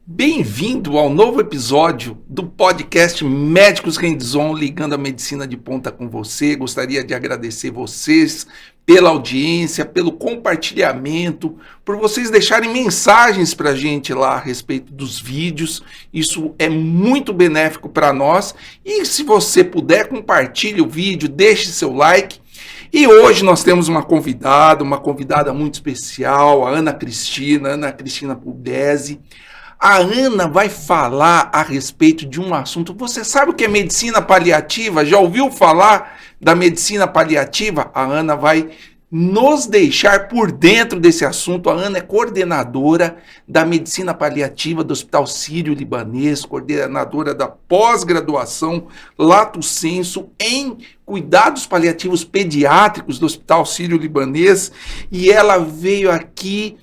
Bem-vindo ao novo episódio do podcast Médicos Hands-On, ligando a medicina de ponta com você. Gostaria de agradecer vocês pela audiência, pelo compartilhamento, por vocês deixarem mensagens para a gente lá a respeito dos vídeos. Isso é muito benéfico para nós. E se você puder, compartilhe o vídeo, deixe seu like. E hoje nós temos uma convidada muito especial, a Ana Cristina Pugliese. A Ana vai falar a respeito de um assunto. Você sabe o que é medicina paliativa? Já ouviu falar da medicina paliativa? A Ana vai nos deixar por dentro desse assunto. A Ana é coordenadora da medicina paliativa do Hospital Sírio-Libanês, coordenadora da pós-graduação Lato Sensu em cuidados paliativos pediátricos do Hospital Sírio-Libanês. E ela veio aqui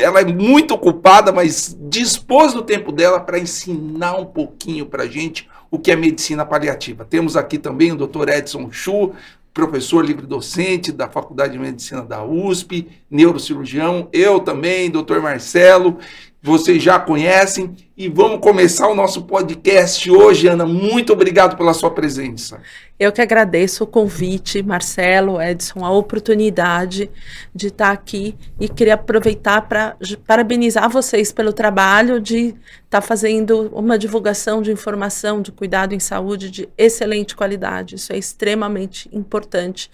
ela é muito ocupada, mas dispôs do tempo dela para ensinar um pouquinho para a gente o que é medicina paliativa. Temos aqui também o Dr. Edson Chu, professor livre-docente da Faculdade de Medicina da USP, neurocirurgião, eu também, Dr. Marcelo, vocês já conhecem, e vamos começar o nosso podcast hoje. Ana, muito obrigado pela sua presença. Eu que agradeço o convite, Marcelo, Edson, a oportunidade de estar aqui, e queria aproveitar para parabenizar vocês pelo trabalho de estar fazendo uma divulgação de informação de cuidado em saúde de excelente qualidade. Isso é extremamente importante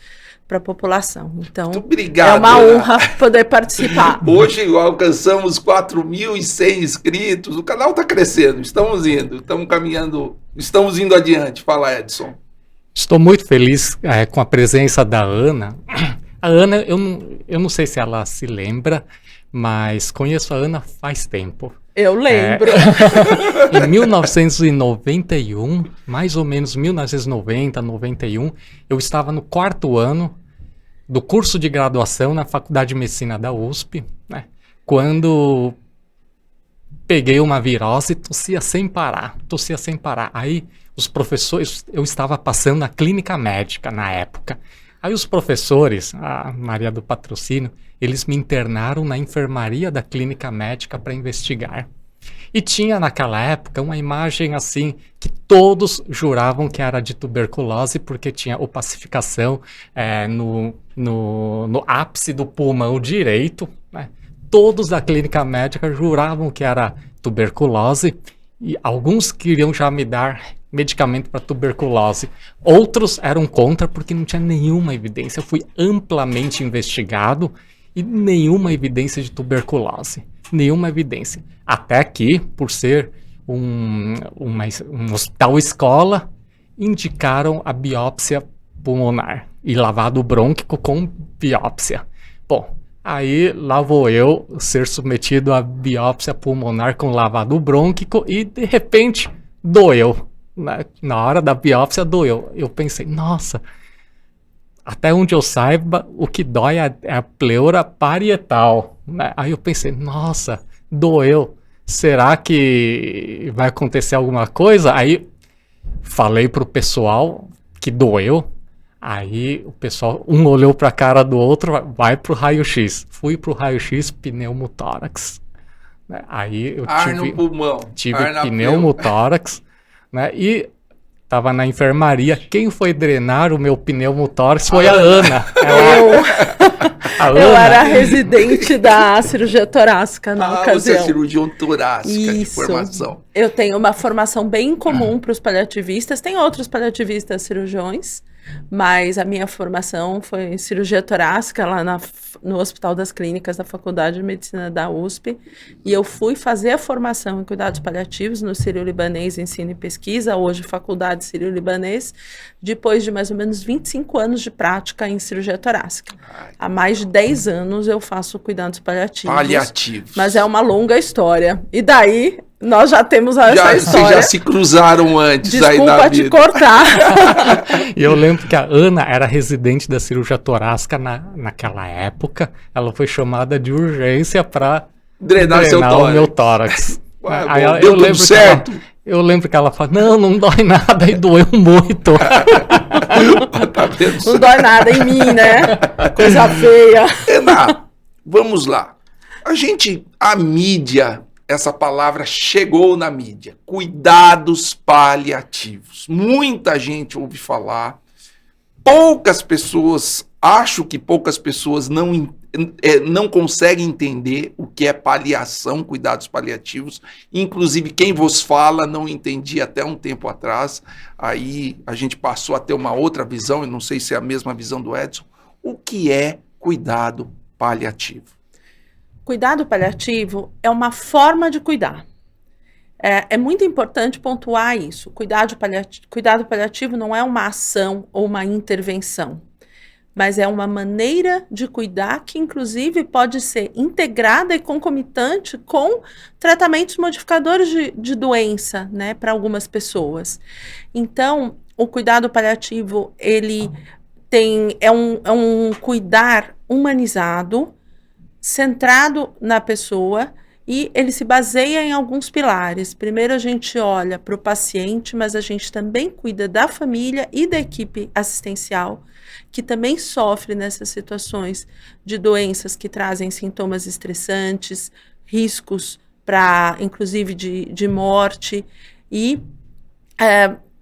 para a população. Então, muito obrigado, é uma honra poder participar. Hoje alcançamos 4.100 inscritos, o canal está crescendo, estamos caminhando, estamos indo adiante. Fala, Edson. Estou muito feliz com a presença da Ana. A Ana, eu não sei se ela se lembra, mas conheço a Ana faz tempo. Eu lembro. Em 1991, mais ou menos 1990, 91, eu estava no 4º ano do curso de graduação na Faculdade de Medicina da USP, né, quando peguei uma virose e tossia sem parar. Aí os professores, eu estava passando na clínica médica na época. Aí os professores, a Maria do Patrocínio, eles me internaram na enfermaria da clínica médica para investigar. E tinha naquela época uma imagem assim, que todos juravam que era de tuberculose, porque tinha opacificação no ápice do pulmão direito, né? Todos da clínica médica juravam que era tuberculose, e alguns queriam já me dar medicamento para tuberculose. Outros eram contra porque não tinha nenhuma evidência. Eu fui amplamente investigado e nenhuma evidência de tuberculose. Nenhuma evidência. Até que, por ser um hospital escola, indicaram a biópsia pulmonar e lavado brônquico com biópsia. Bom, aí lá vou eu ser submetido à biópsia pulmonar com lavado brônquico e de repente doeu. Na hora da biópsia doeu. Eu pensei, nossa, até onde eu saiba, o que dói é a pleura parietal, né? Aí eu pensei, nossa, doeu. Será que vai acontecer alguma coisa? Aí falei pro pessoal que doeu. Aí o pessoal, um olhou pra cara do outro, vai pro raio-x. Fui pro raio-x, pneumotórax. Aí eu tive pneumotórax. Né? E estava na enfermaria. Quem foi drenar o meu pneumotórax foi a Ana. Eu era residente da cirurgia torácica na ocasião. Você é cirurgião torácica de formação. Eu tenho uma formação bem comum para os paliativistas. Tem outros paliativistas cirurgiões, mas a minha formação foi em cirurgia torácica lá no Hospital das Clínicas da Faculdade de Medicina da USP, e eu fui fazer a formação em cuidados paliativos no Sírio-Libanês Ensino e Pesquisa, hoje Faculdade Sírio-Libanês, depois de mais ou menos 25 anos de prática em cirurgia torácica. Há mais de 10 anos eu faço cuidados paliativos. Mas é uma longa história. E daí nós já temos essa história. Vocês já se cruzaram antes. Desculpa aí te cortar. E eu lembro que a Ana era residente da cirurgia torácica naquela época. Ela foi chamada de urgência para drenar o meu tórax. Deu tudo certo? Eu lembro que ela fala, não dói nada, e doeu muito. Tá vendo? Não dói nada em mim, né? Coisa feia. Renato, vamos lá. A mídia, essa palavra chegou na mídia. Cuidados paliativos. Muita gente ouve falar. Poucas pessoas, acho que poucas pessoas não conseguem entender o que é paliação, cuidados paliativos. Inclusive, quem vos fala não entendia até um tempo atrás. Aí a gente passou a ter uma outra visão, eu não sei se é a mesma visão do Edson. O que é cuidado paliativo? Cuidado paliativo é uma forma de cuidar. É muito importante pontuar isso. Cuidado paliativo não é uma ação ou uma intervenção, mas é uma maneira de cuidar que, inclusive, pode ser integrada e concomitante com tratamentos modificadores de doença, né, para algumas pessoas. Então, o cuidado paliativo, ele é um cuidar humanizado, centrado na pessoa, e ele se baseia em alguns pilares. Primeiro, a gente olha para o paciente, mas a gente também cuida da família e da equipe assistencial, que também sofre nessas situações de doenças que trazem sintomas estressantes, riscos inclusive de morte, e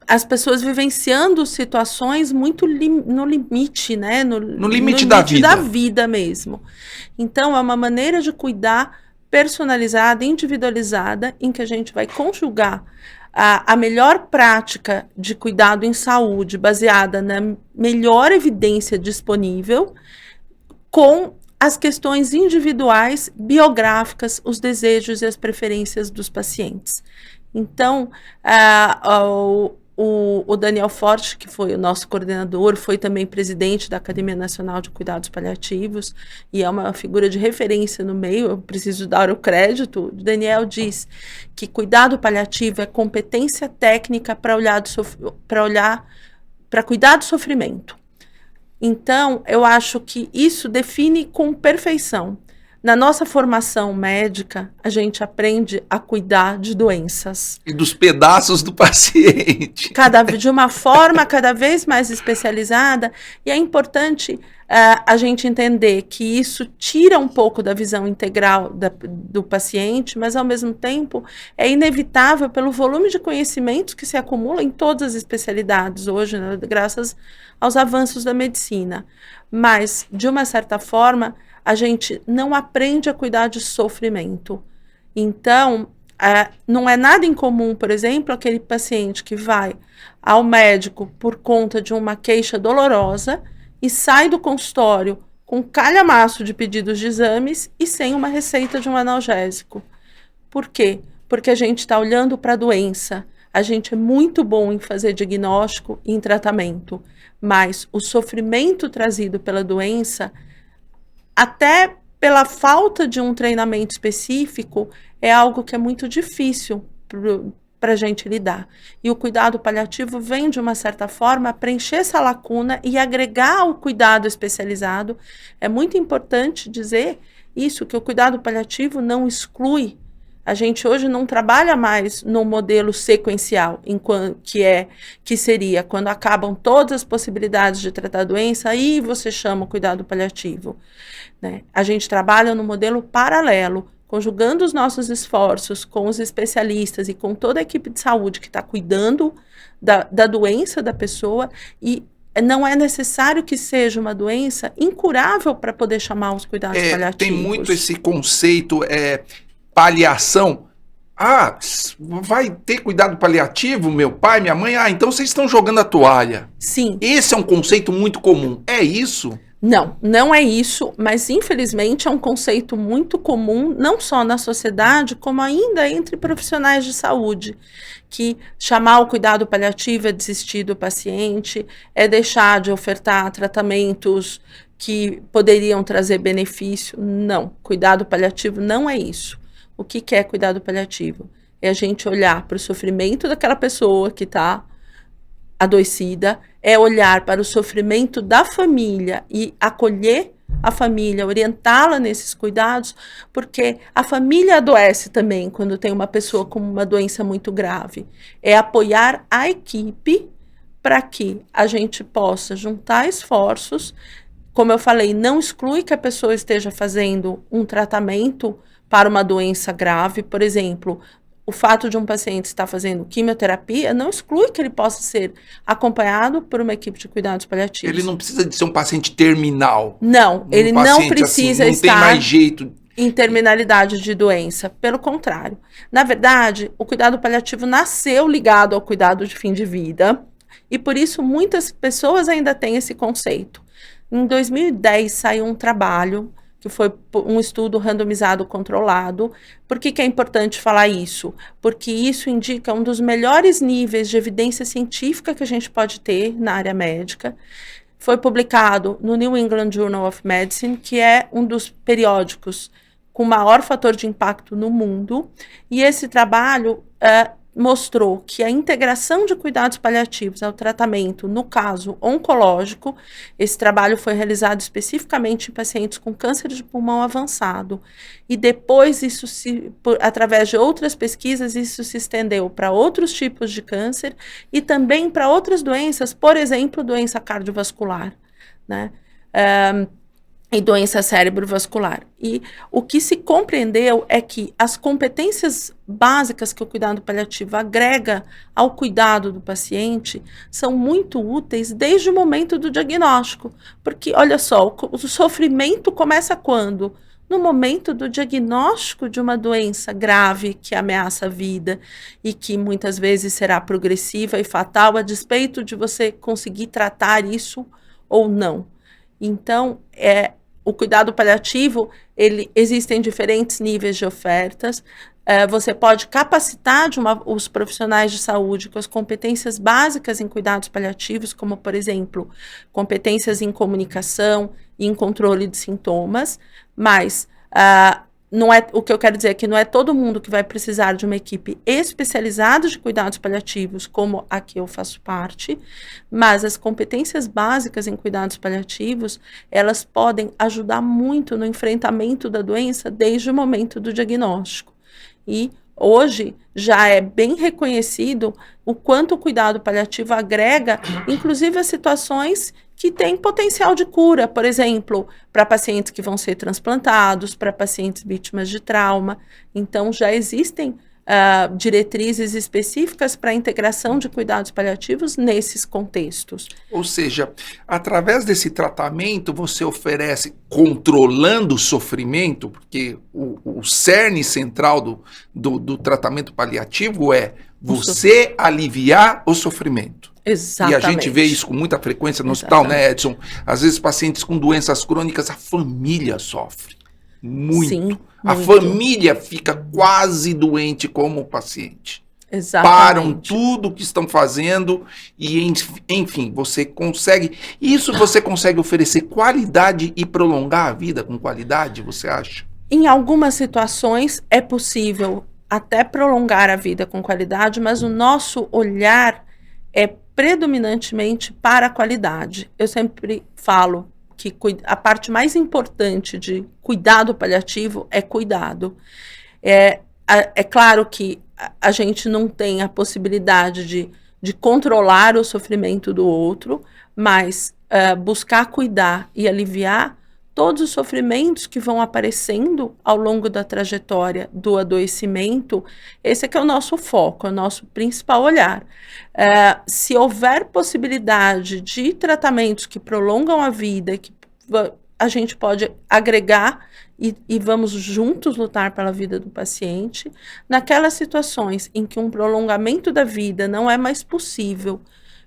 as pessoas vivenciando situações muito no limite, né? No limite da vida mesmo. Então, é uma maneira de cuidar personalizada, individualizada, em que a gente vai conjugar a melhor prática de cuidado em saúde, baseada na melhor evidência disponível, com as questões individuais, biográficas, os desejos e as preferências dos pacientes. Então, o Daniel Forte, que foi o nosso coordenador, foi também presidente da Academia Nacional de Cuidados Paliativos e é uma figura de referência no meio, eu preciso dar o crédito. O Daniel diz que cuidado paliativo é competência técnica para cuidar do sofrimento. Então, eu acho que isso define com perfeição. Na nossa formação médica, a gente aprende a cuidar de doenças. E dos pedaços do paciente. De uma forma cada vez mais especializada. E é importante a gente entender que isso tira um pouco da visão integral do paciente, mas, ao mesmo tempo, é inevitável pelo volume de conhecimentos que se acumula em todas as especialidades hoje, né, graças aos avanços da medicina. Mas, de uma certa forma, a gente não aprende a cuidar de sofrimento. Então, não é nada incomum, por exemplo, aquele paciente que vai ao médico por conta de uma queixa dolorosa e sai do consultório com calhamaço de pedidos de exames e sem uma receita de um analgésico. Por quê? Porque a gente está olhando para a doença. A gente é muito bom em fazer diagnóstico e em tratamento, mas o sofrimento trazido pela doença, até pela falta de um treinamento específico, é algo que é muito difícil para a gente lidar. E o cuidado paliativo vem, de uma certa forma, preencher essa lacuna e agregar o cuidado especializado. É muito importante dizer isso, que o cuidado paliativo não exclui. A gente hoje não trabalha mais no modelo sequencial, que seria quando acabam todas as possibilidades de tratar a doença, aí você chama o cuidado paliativo, né? A gente trabalha no modelo paralelo, conjugando os nossos esforços com os especialistas e com toda a equipe de saúde que está cuidando da doença da pessoa, e não é necessário que seja uma doença incurável para poder chamar os cuidados paliativos. Tem muito esse conceito, paliação. Vai ter cuidado paliativo, meu pai, minha mãe? Então vocês estão jogando a toalha. Sim. Esse é um conceito muito comum. É isso? Não é isso, mas infelizmente é um conceito muito comum, não só na sociedade, como ainda entre profissionais de saúde, que chamar o cuidado paliativo é desistir do paciente, é deixar de ofertar tratamentos que poderiam trazer benefício. Não, cuidado paliativo não é isso. O que é cuidado paliativo? É a gente olhar para o sofrimento daquela pessoa que está adoecida, é olhar para o sofrimento da família e acolher a família, orientá-la nesses cuidados, porque a família adoece também quando tem uma pessoa com uma doença muito grave. É apoiar a equipe para que a gente possa juntar esforços. Como eu falei, não exclui que a pessoa esteja fazendo um tratamento para uma doença grave. Por exemplo, o fato de um paciente estar fazendo quimioterapia não exclui que ele possa ser acompanhado por uma equipe de cuidados paliativos. Ele não precisa de ser um paciente terminal. Não, ele não precisa assim, não estar tem mais jeito. em terminalidade de doença. Pelo contrário. Na verdade, o cuidado paliativo nasceu ligado ao cuidado de fim de vida e por isso muitas pessoas ainda têm esse conceito. Em 2010 saiu um trabalho que foi um estudo randomizado controlado. Por que é importante falar isso? Porque isso indica um dos melhores níveis de evidência científica que a gente pode ter na área médica. Foi publicado no New England Journal of Medicine, que é um dos periódicos com maior fator de impacto no mundo. E esse trabalho mostrou que a integração de cuidados paliativos ao tratamento, no caso oncológico, esse trabalho foi realizado especificamente em pacientes com câncer de pulmão avançado, e depois através de outras pesquisas, isso se estendeu para outros tipos de câncer e também para outras doenças, por exemplo, doença cardiovascular, né? E doença cerebrovascular. E o que se compreendeu é que as competências básicas que o cuidado paliativo agrega ao cuidado do paciente são muito úteis desde o momento do diagnóstico. Porque, olha só, o sofrimento começa quando? No momento do diagnóstico de uma doença grave que ameaça a vida e que muitas vezes será progressiva e fatal, a despeito de você conseguir tratar isso ou não. Então, o cuidado paliativo, existem diferentes níveis de ofertas. Você pode capacitar os profissionais de saúde com as competências básicas em cuidados paliativos, como, por exemplo, competências em comunicação e em controle de sintomas, mas não é, o que eu quero dizer é que não é todo mundo que vai precisar de uma equipe especializada de cuidados paliativos, como a que eu faço parte, mas as competências básicas em cuidados paliativos, elas podem ajudar muito no enfrentamento da doença desde o momento do diagnóstico. E hoje já é bem reconhecido o quanto o cuidado paliativo agrega, inclusive, a situações que têm potencial de cura, por exemplo, para pacientes que vão ser transplantados, para pacientes vítimas de trauma. Então, já existem diretrizes específicas para a integração de cuidados paliativos nesses contextos. Ou seja, através desse tratamento, você oferece, controlando o sofrimento, porque o cerne central do tratamento paliativo é você aliviar o sofrimento. Exatamente. E a gente vê isso com muita frequência no hospital, né, Edson? Às vezes pacientes com doenças crônicas, a família sofre muito. Sim, a muito. família fica quase doente como o paciente. Exatamente. Param tudo que estão fazendo e, enfim, você consegue oferecer qualidade e prolongar a vida com qualidade, você acha? Em algumas situações é possível até prolongar a vida com qualidade, mas o nosso olhar é predominantemente para a qualidade. Eu sempre falo que a parte mais importante de cuidado paliativo é cuidado. É claro que a gente não tem a possibilidade de controlar o sofrimento do outro, mas buscar cuidar e aliviar todos os sofrimentos que vão aparecendo ao longo da trajetória do adoecimento, esse é que é o nosso foco, é o nosso principal olhar. Se houver possibilidade de tratamentos que prolongam a vida, que a gente pode agregar e vamos juntos lutar pela vida do paciente, naquelas situações em que um prolongamento da vida não é mais possível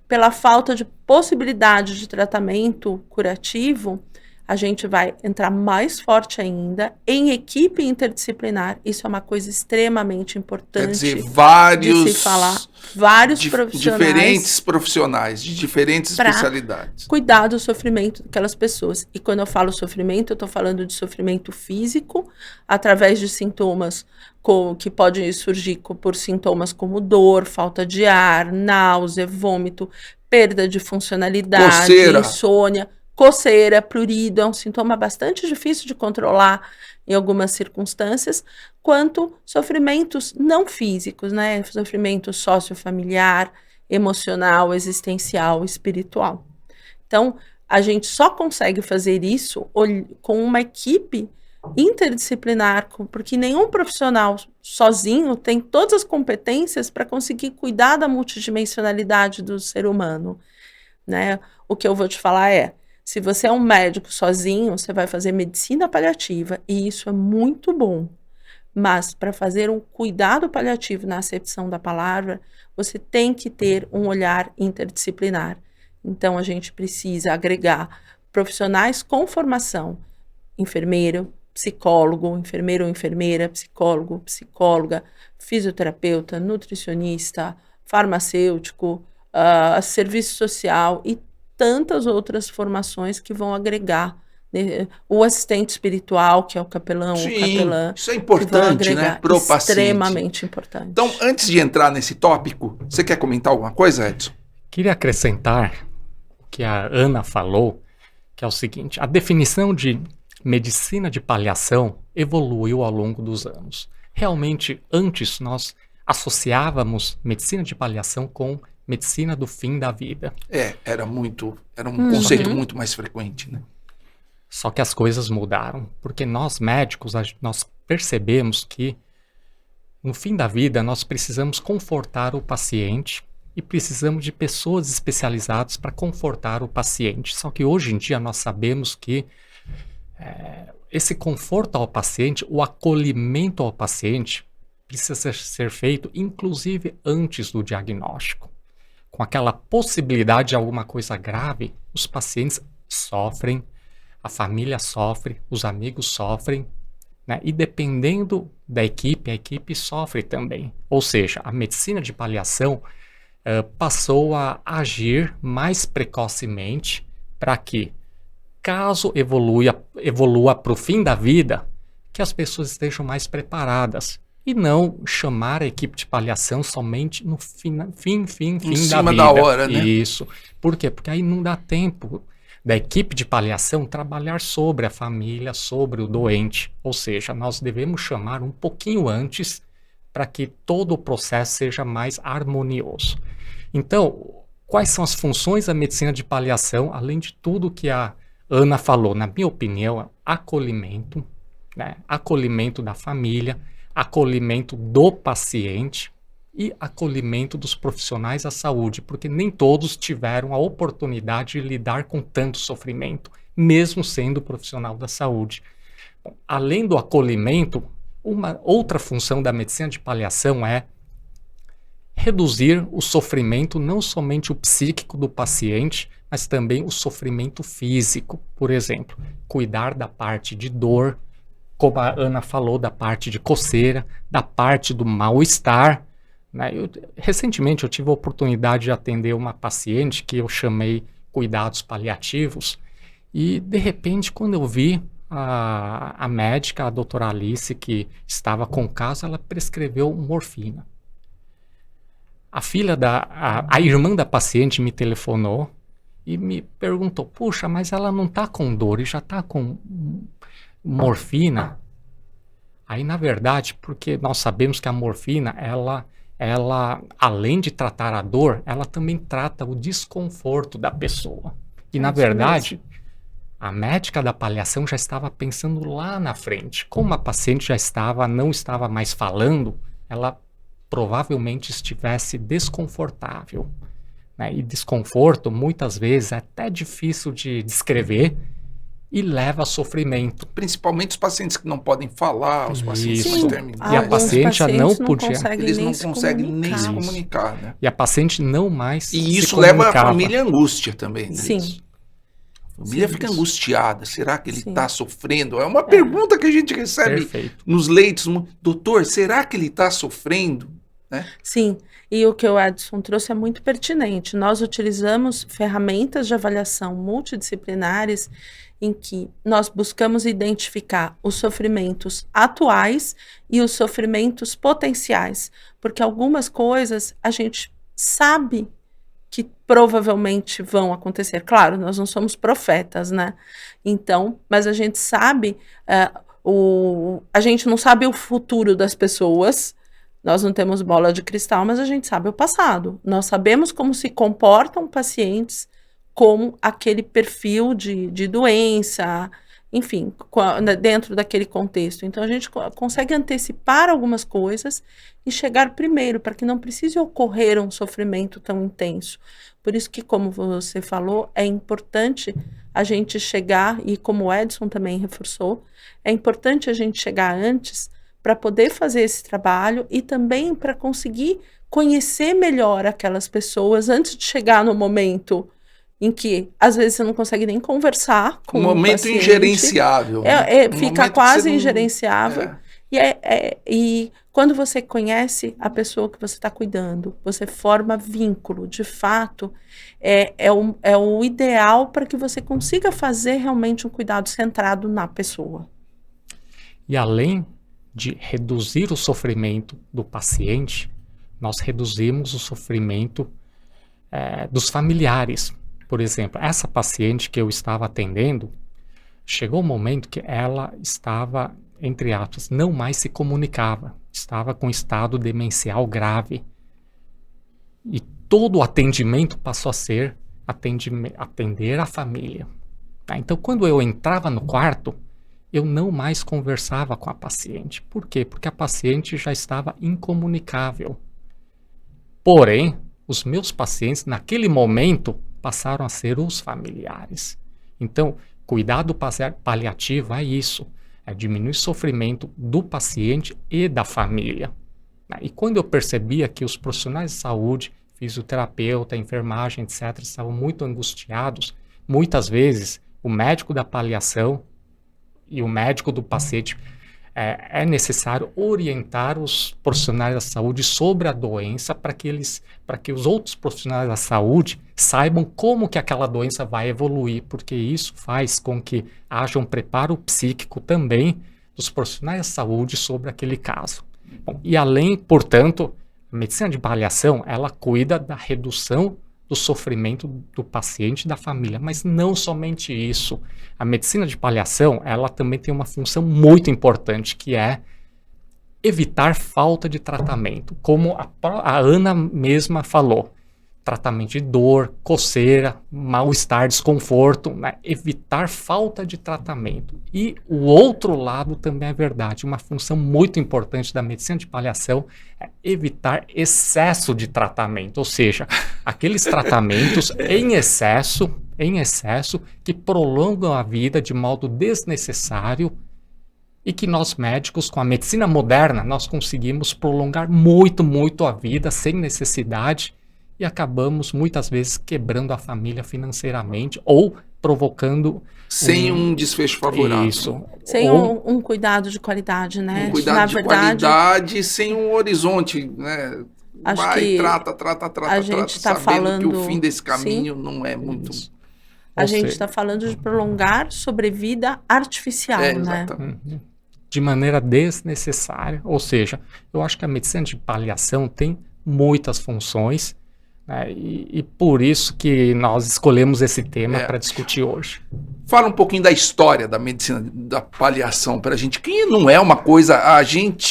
pela falta de possibilidade de tratamento curativo, a gente vai entrar mais forte ainda em equipe interdisciplinar. Isso é uma coisa extremamente importante. Quer dizer, de se falar. Vários profissionais. Diferentes profissionais, de diferentes especialidades. Cuidar do sofrimento daquelas pessoas. E quando eu falo sofrimento, eu estou falando de sofrimento físico, através de sintomas que podem surgir por sintomas como dor, falta de ar, náusea, vômito, perda de funcionalidade, coceira, insônia. coceira, prurido, é um sintoma bastante difícil de controlar em algumas circunstâncias, quanto sofrimentos não físicos, né? Sofrimento sociofamiliar, emocional, existencial, espiritual. Então, a gente só consegue fazer isso com uma equipe interdisciplinar, porque nenhum profissional sozinho tem todas as competências para conseguir cuidar da multidimensionalidade do ser humano, né? O que eu vou te falar é, se você é um médico sozinho, você vai fazer medicina paliativa, e isso é muito bom. Mas para fazer um cuidado paliativo na acepção da palavra, você tem que ter um olhar interdisciplinar. Então, a gente precisa agregar profissionais com formação, enfermeiro, psicólogo, enfermeiro ou enfermeira, psicólogo, psicóloga, fisioterapeuta, nutricionista, farmacêutico, serviço social e tantas outras formações que vão agregar, né? O assistente espiritual, que é o capelão, Sim, o capelã. isso é importante, né, pro paciente. Extremamente importante. Então, antes de entrar nesse tópico, você quer comentar alguma coisa, Edson? Queria acrescentar o que a Ana falou, que é o seguinte: a definição de medicina de paliação evoluiu ao longo dos anos. Realmente, antes nós associávamos medicina de paliação com medicina do fim da vida. Era um conceito muito mais frequente, né? Só que as coisas mudaram, porque nós médicos, nós percebemos que no fim da vida nós precisamos confortar o paciente e precisamos de pessoas especializadas para confortar o paciente. Só que hoje em dia nós sabemos que esse conforto ao paciente, o acolhimento ao paciente, precisa ser feito inclusive antes do diagnóstico. Com aquela possibilidade de alguma coisa grave, os pacientes sofrem, a família sofre, os amigos sofrem, né? E dependendo da equipe, a equipe sofre também. Ou seja, a medicina de paliação passou a agir mais precocemente para que, caso evolua para o fim da vida, que as pessoas estejam mais preparadas. E não chamar a equipe de paliação somente no fim da vida. Em cima da hora, né? Isso. Por quê? Porque aí não dá tempo da equipe de paliação trabalhar sobre a família, sobre o doente. Ou seja, nós devemos chamar um pouquinho antes para que todo o processo seja mais harmonioso. Então, quais são as funções da medicina de paliação, além de tudo que a Ana falou? Na minha opinião, acolhimento, né? Acolhimento da família, acolhimento do paciente e acolhimento dos profissionais da saúde, porque nem todos tiveram a oportunidade de lidar com tanto sofrimento, mesmo sendo profissional da saúde. Bom, além do acolhimento, uma outra função da medicina de paliação é reduzir o sofrimento, não somente o psíquico do paciente, mas também o sofrimento físico. Por exemplo, cuidar da parte de dor, como a Ana falou, da parte de coceira, da parte do mal-estar, né? Recentemente eu tive a oportunidade de atender uma paciente que eu chamei cuidados paliativos e, de repente, quando eu vi a médica, a doutora Alice, que estava com o caso, ela prescreveu morfina. A irmã da paciente me telefonou e me perguntou: puxa, mas ela não está com dor e já está com morfina? Aí, na verdade, porque nós sabemos que a morfina, ela, além de tratar a dor, ela também trata o desconforto da pessoa. E, na verdade, a médica da paliação já estava pensando lá na frente. Como a paciente não estava mais falando, ela provavelmente estivesse desconfortável, né? E desconforto, muitas vezes, é até difícil de descrever e leva a sofrimento. Principalmente os pacientes que não podem falar, os pacientes Isso. mais terminais. E a paciente já não podia. Eles não conseguem nem se comunicar, né? E a paciente não mais E isso se leva a família à angústia também, né? Sim. A família fica angustiada. Será que ele Sim. está sofrendo? É uma pergunta que a gente recebe nos leitos. Doutor, será que ele está sofrendo? Né? Sim, e o que o Edson trouxe é muito pertinente. Nós utilizamos ferramentas de avaliação multidisciplinares em que nós buscamos identificar os sofrimentos atuais e os sofrimentos potenciais, porque algumas coisas a gente sabe que provavelmente vão acontecer. Claro, nós não somos profetas, né? Então, mas a gente sabe, a gente não sabe o futuro das pessoas, nós não temos bola de cristal, mas a gente sabe o passado. Nós sabemos como se comportam pacientes com aquele perfil de doença, enfim, dentro daquele contexto. Então, a gente consegue antecipar algumas coisas e chegar primeiro, para que não precise ocorrer um sofrimento tão intenso. Por isso que, como você falou, é importante a gente chegar, e como o Edson também reforçou, é importante a gente chegar antes para poder fazer esse trabalho e também para conseguir conhecer melhor aquelas pessoas antes de chegar no momento em que, às vezes, você não consegue nem conversar com um momento paciente. ingerenciável. Fica quase ingerenciável. E quando você conhece a pessoa que você está cuidando, você forma vínculo, de fato, é o ideal para que você consiga fazer realmente um cuidado centrado na pessoa. E além de reduzir o sofrimento do paciente, nós reduzimos o sofrimento dos familiares. Por exemplo, essa paciente que eu estava atendendo, chegou um momento que ela estava, entre aspas, não mais se comunicava, estava com estado demencial grave. E todo o atendimento passou a ser atender a família. Tá? Então, quando eu entrava no quarto, eu não mais conversava com a paciente. Por quê? Porque a paciente já estava incomunicável. Porém, os meus pacientes, naquele momento, passaram a ser os familiares. Então, cuidado paliativo é isso, é diminuir o sofrimento do paciente e da família. E quando eu percebia que os profissionais de saúde, fisioterapeuta, enfermagem, etc., estavam muito angustiados, muitas vezes o médico da paliação e o médico do paciente é necessário orientar os profissionais da saúde sobre a doença para que os outros profissionais da saúde saibam como que aquela doença vai evoluir, porque isso faz com que haja um preparo psíquico também dos profissionais da saúde sobre aquele caso. Bom, e além, portanto, a medicina de paliação, ela cuida da redução do sofrimento do paciente e da família, mas não somente isso. A medicina de paliação, ela também tem uma função muito importante, que é evitar falta de tratamento. Como a Ana mesma falou, tratamento de dor, coceira, mal-estar, desconforto, né? Evitar falta de tratamento. E o outro lado também é verdade, uma função muito importante da medicina de paliação é evitar excesso de tratamento, ou seja, aqueles tratamentos em excesso que prolongam a vida de modo desnecessário e que nós médicos, com a medicina moderna, nós conseguimos prolongar muito, muito a vida sem necessidade e acabamos muitas vezes quebrando a família financeiramente ou provocando sem um desfecho favorável. Isso. Sem um cuidado de qualidade, né? Um cuidado de qualidade sem um horizonte, né? Acho vai, que trata, a gente está sabendo falando que o fim desse caminho não é muito... A gente está falando de prolongar sobrevida artificial, né? Exatamente. De maneira desnecessária. Ou seja, eu acho que a medicina de paliação tem muitas funções, né? E por isso que nós escolhemos esse tema para discutir hoje. Fala um pouquinho da história da medicina da paliação para a gente, que não é uma coisa,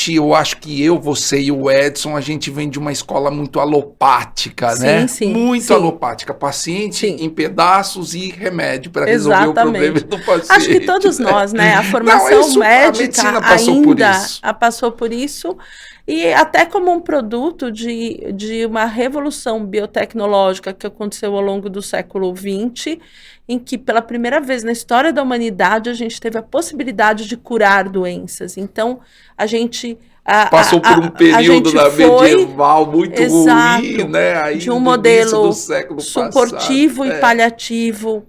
eu acho que você e o Edson, a gente vem de uma escola muito alopática, né? Sim, muito alopática, paciente em pedaços e remédio para resolver o problema do paciente. Acho que todos nós, né? A formação médica a medicina passou por isso. Passou por isso. E até como um produto de uma revolução biotecnológica que aconteceu ao longo do século XX, em que pela primeira vez na história da humanidade a gente teve a possibilidade de curar doenças. Então, a gente... Passou por um período medieval muito ruim, né? Aí, de um modelo suportivo e paliativo,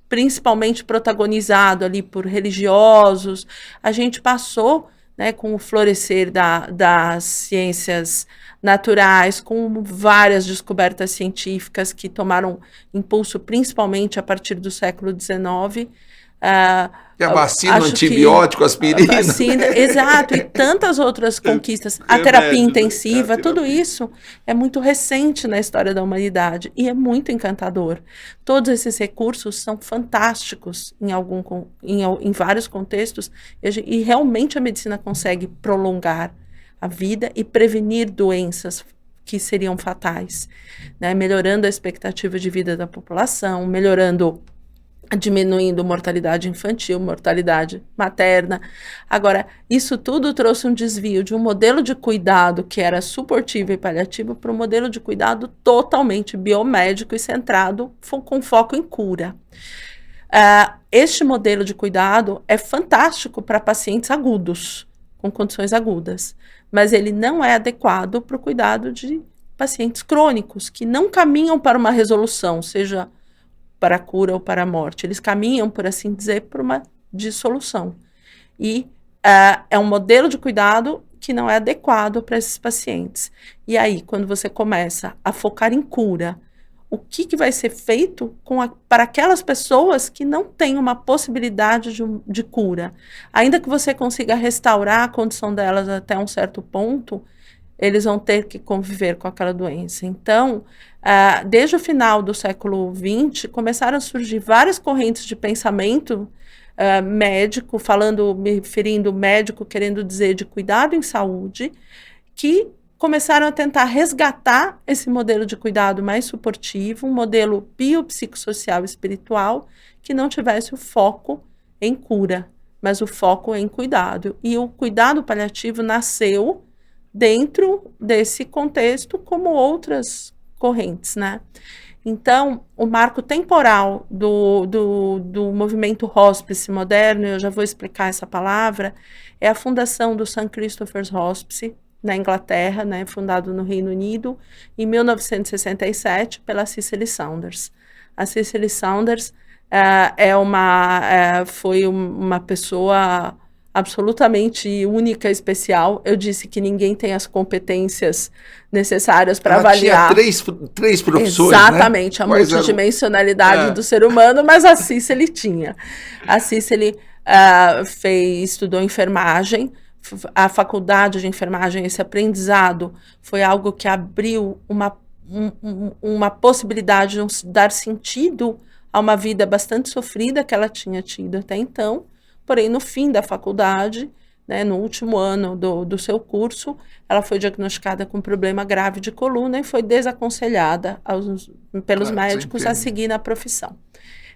principalmente protagonizado ali por religiosos. A gente passou... né, com o florescer das ciências naturais, com várias descobertas científicas que tomaram impulso principalmente a partir do século XIX, E a vacina, o antibiótico, aspirina. Vacina, exato, e tantas outras conquistas. A terapia intensiva, tudo isso é muito recente na história da humanidade e é muito encantador. Todos esses recursos são fantásticos em vários contextos e realmente a medicina consegue prolongar a vida e prevenir doenças que seriam fatais, né? Melhorando a expectativa de vida da população, diminuindo mortalidade infantil, mortalidade materna. Agora, isso tudo trouxe um desvio de um modelo de cuidado que era suportivo e paliativo para um modelo de cuidado totalmente biomédico e centrado com foco em cura. Este modelo de cuidado é fantástico para pacientes agudos, com condições agudas, mas ele não é adequado para o cuidado de pacientes crônicos, que não caminham para uma resolução, seja para a cura ou para a morte. Eles caminham, por assim dizer, para uma dissolução. E é um modelo de cuidado que não é adequado para esses pacientes. E aí, quando você começa a focar em cura, o que vai ser feito para aquelas pessoas que não têm uma possibilidade de cura? Ainda que você consiga restaurar a condição delas até um certo ponto, eles vão ter que conviver com aquela doença. Então, desde o final do século XX, começaram a surgir várias correntes de pensamento médico, me referindo médico, querendo dizer de cuidado em saúde, que começaram a tentar resgatar esse modelo de cuidado mais suportivo, um modelo biopsicossocial espiritual, que não tivesse o foco em cura, mas o foco em cuidado. E o cuidado paliativo nasceu dentro desse contexto, como outras correntes, né? Então, o marco temporal do movimento hospice moderno, eu já vou explicar essa palavra, é a fundação do St. Christopher's Hospice, na Inglaterra, né, fundado no Reino Unido, em 1967, pela Cicely Saunders. A Cicely Saunders foi uma pessoa absolutamente única, especial. Eu disse que ninguém tem as competências necessárias para avaliar. Tinha três professores, exatamente, né? A multidimensionalidade do ser humano, mas a Cicely tinha. A Cicely estudou enfermagem. A faculdade de enfermagem, esse aprendizado, foi algo que abriu uma possibilidade de dar sentido a uma vida bastante sofrida que ela tinha tido até então. Porém, no fim da faculdade, né, no último ano do seu curso, ela foi diagnosticada com um problema grave de coluna e foi desaconselhada pelos médicos a seguir na profissão.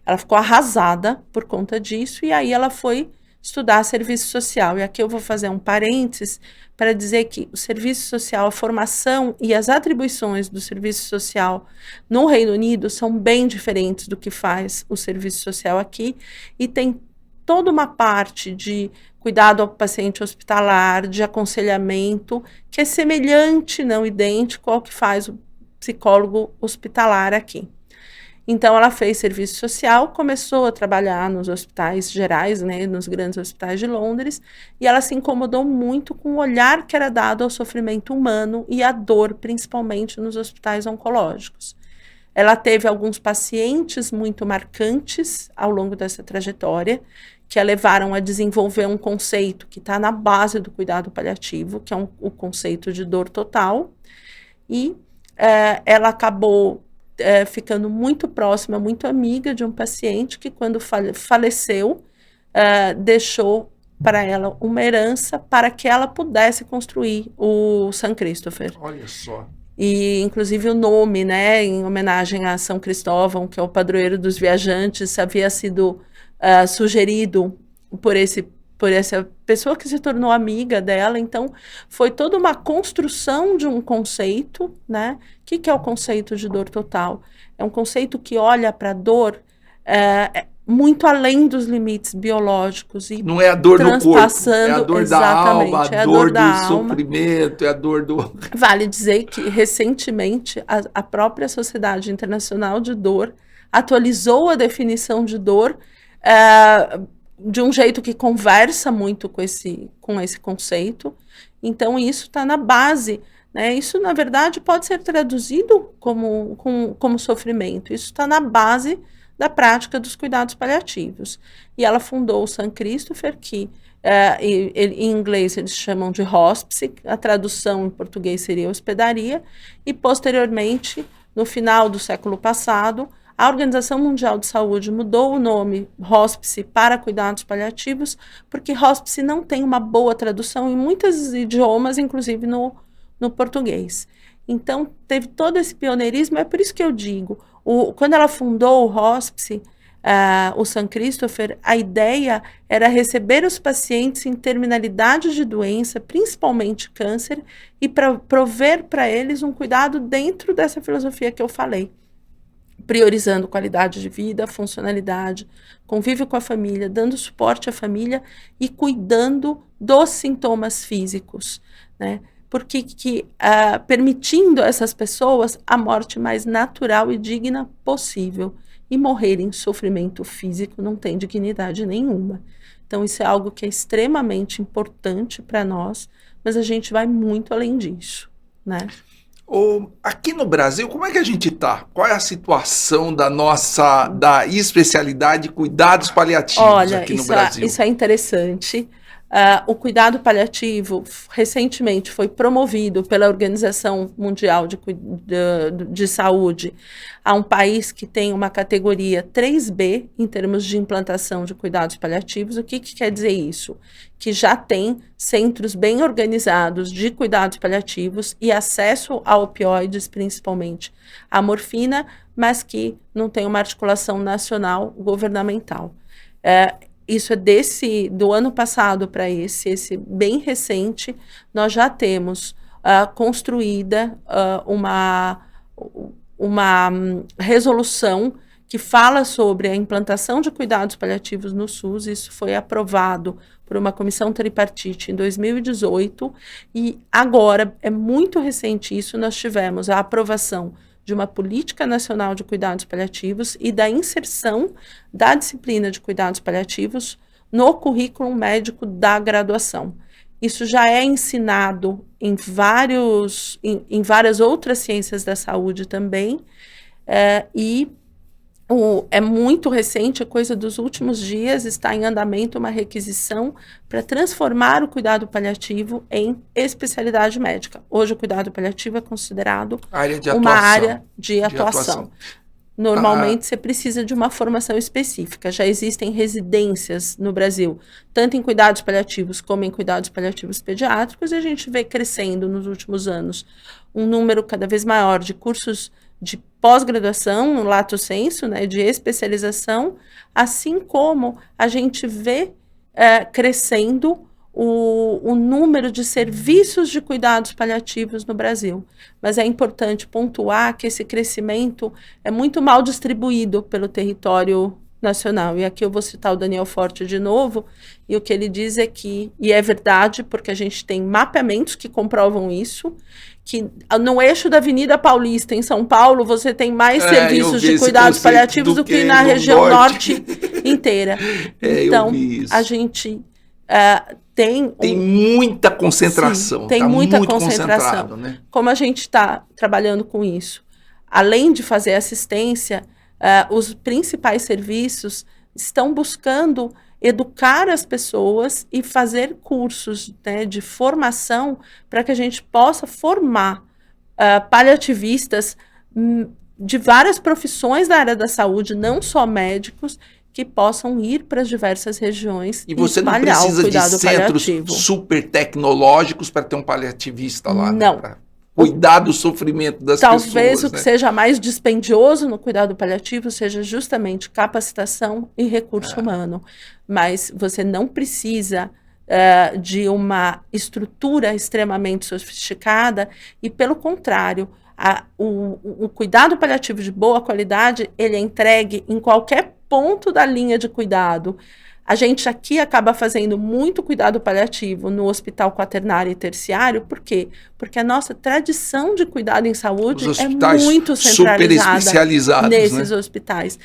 Ela ficou arrasada por conta disso e aí ela foi estudar serviço social. E aqui eu vou fazer um parênteses para dizer que o serviço social, a formação e as atribuições do serviço social no Reino Unido são bem diferentes do que faz o serviço social aqui, e tem toda uma parte de cuidado ao paciente hospitalar, de aconselhamento, que é semelhante, não idêntico, ao que faz o psicólogo hospitalar aqui. Então, ela fez serviço social, começou a trabalhar nos hospitais gerais, né, nos grandes hospitais de Londres, e ela se incomodou muito com o olhar que era dado ao sofrimento humano e à dor, principalmente nos hospitais oncológicos. Ela teve alguns pacientes muito marcantes ao longo dessa trajetória, que a levaram a desenvolver um conceito que está na base do cuidado paliativo, que é o conceito de dor total, e ela acabou ficando muito próxima, muito amiga de um paciente que, quando faleceu, deixou para ela uma herança para que ela pudesse construir o St. Christopher. Olha só. E, inclusive, o nome, né, em homenagem a São Cristóvão, que é o padroeiro dos viajantes, havia sido sugerido por essa pessoa que se tornou amiga dela. Então, foi toda uma construção de um conceito, né? O que é o conceito de dor total? É um conceito que olha para a dor muito além dos limites biológicos. E não é a dor do corpo, é a dor da alma, a dor do sofrimento, é a dor do... Vale dizer que, recentemente, a própria Sociedade Internacional de Dor atualizou a definição de dor de um jeito que conversa muito com esse conceito. Então, isso está na base, né? Isso, na verdade, pode ser traduzido como sofrimento. Isso está na base da prática dos cuidados paliativos. E ela fundou o St. Christopher, que em inglês eles chamam de hospice, a tradução em português seria hospedaria, e posteriormente, no final do século passado, a Organização Mundial de Saúde mudou o nome hospice para cuidados paliativos, porque hospice não tem uma boa tradução em muitos idiomas, inclusive no português. Então, teve todo esse pioneirismo, é por isso que eu digo, quando ela fundou o hospice, o St. Christopher, a ideia era receber os pacientes em terminalidade de doença, principalmente câncer, e prover para eles um cuidado dentro dessa filosofia que eu falei, priorizando qualidade de vida, funcionalidade, convívio com a família, dando suporte à família e cuidando dos sintomas físicos, né? Porque permitindo a essas pessoas a morte mais natural e digna possível. E morrer em sofrimento físico não tem dignidade nenhuma. Então, isso é algo que é extremamente importante para nós, mas a gente vai muito além disso, né? Aqui no Brasil, como é que a gente está? Qual é a situação da especialidade de cuidados paliativos aqui no Brasil? Isso é interessante. O cuidado paliativo recentemente foi promovido pela Organização Mundial de Saúde a um país que tem uma categoria 3B em termos de implantação de cuidados paliativos. O que quer dizer isso? Que já tem centros bem organizados de cuidados paliativos e acesso a opioides, principalmente a morfina, mas que não tem uma articulação nacional governamental. Isso é do ano passado para esse bem recente, nós já temos construída uma resolução que fala sobre a implantação de cuidados paliativos no SUS. Isso foi aprovado por uma comissão tripartite em 2018, e agora, é muito recente isso, nós tivemos a aprovação de uma política nacional de cuidados paliativos e da inserção da disciplina de cuidados paliativos no currículo médico da graduação. Isso já é ensinado em várias outras ciências da saúde também, é muito recente, é coisa dos últimos dias, está em andamento uma requisição para transformar o cuidado paliativo em especialidade médica. Hoje o cuidado paliativo é considerado uma área de atuação. Normalmente você precisa de uma formação específica. Já existem residências no Brasil, tanto em cuidados paliativos como em cuidados paliativos pediátricos, e a gente vê crescendo nos últimos anos um número cada vez maior de cursos de pós-graduação, lato sensu, né, de especialização, assim como a gente vê crescendo o número de serviços de cuidados paliativos no Brasil. Mas é importante pontuar que esse crescimento é muito mal distribuído pelo território nacional. E aqui eu vou citar o Daniel Forte de novo, e o que ele diz é que, e é verdade, porque a gente tem mapeamentos que comprovam isso, que no eixo da Avenida Paulista, em São Paulo, você tem mais serviços de cuidados paliativos do que na região norte inteira. Então, a gente tem muita concentração. Sim, tem muita concentração. Né? Como a gente está trabalhando com isso? Além de fazer assistência, os principais serviços estão buscando educar as pessoas e fazer cursos, né, de formação para que a gente possa formar paliativistas de várias profissões da área da saúde, não só médicos, que possam ir para as diversas regiões e você não precisa de centros super tecnológicos para ter um paliativista lá. Não. Né, cuidar do sofrimento das pessoas. Talvez o que seja mais dispendioso no cuidado paliativo seja justamente capacitação e recurso humano. Mas você não precisa de uma estrutura extremamente sofisticada e, pelo contrário, o cuidado paliativo de boa qualidade, ele é entregue em qualquer ponto da linha de cuidado. A gente aqui acaba fazendo muito cuidado paliativo no hospital quaternário e terciário. Por quê? Porque a nossa tradição de cuidado em saúde é muito centralizada nesses hospitais.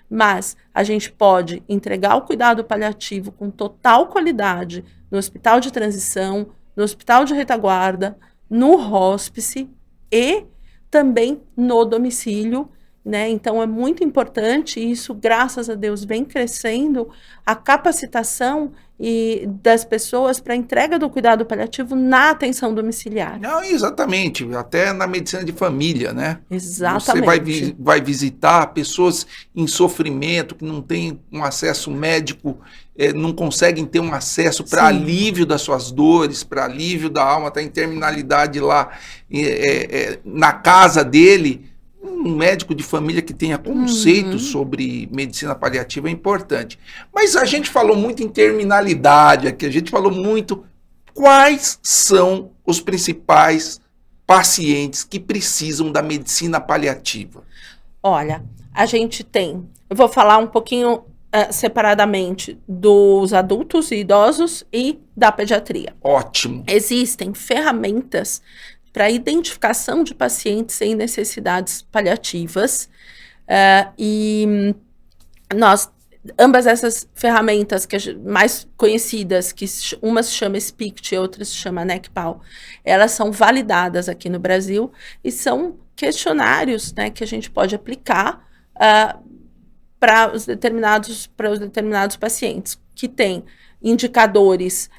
Mas a gente pode entregar o cuidado paliativo com total qualidade no hospital de transição, no hospital de retaguarda, no hospice e também no domicílio, né? Então é muito importante, e isso, graças a Deus, vem crescendo, a capacitação das pessoas para a entrega do cuidado paliativo na atenção domiciliar. Não, exatamente, até na medicina de família, né? Exatamente. Você vai visitar pessoas em sofrimento, que não têm um acesso médico, não conseguem ter um acesso para alívio das suas dores, para alívio da alma, está em terminalidade lá na casa dele. Um médico de família que tenha conceito sobre medicina paliativa é importante. Mas a gente falou muito em terminalidade aqui, a gente falou muito quais são os principais pacientes que precisam da medicina paliativa. Olha, a gente tem, eu vou falar um pouquinho separadamente dos adultos e idosos e da pediatria. Ótimo. Existem ferramentas para identificação de pacientes sem necessidades paliativas, e ambas essas ferramentas mais conhecidas, que uma se chama SPICT e outra se chama NECPAL, elas são validadas aqui no Brasil e são questionários, né, que a gente pode aplicar para os determinados pacientes, que têm indicadores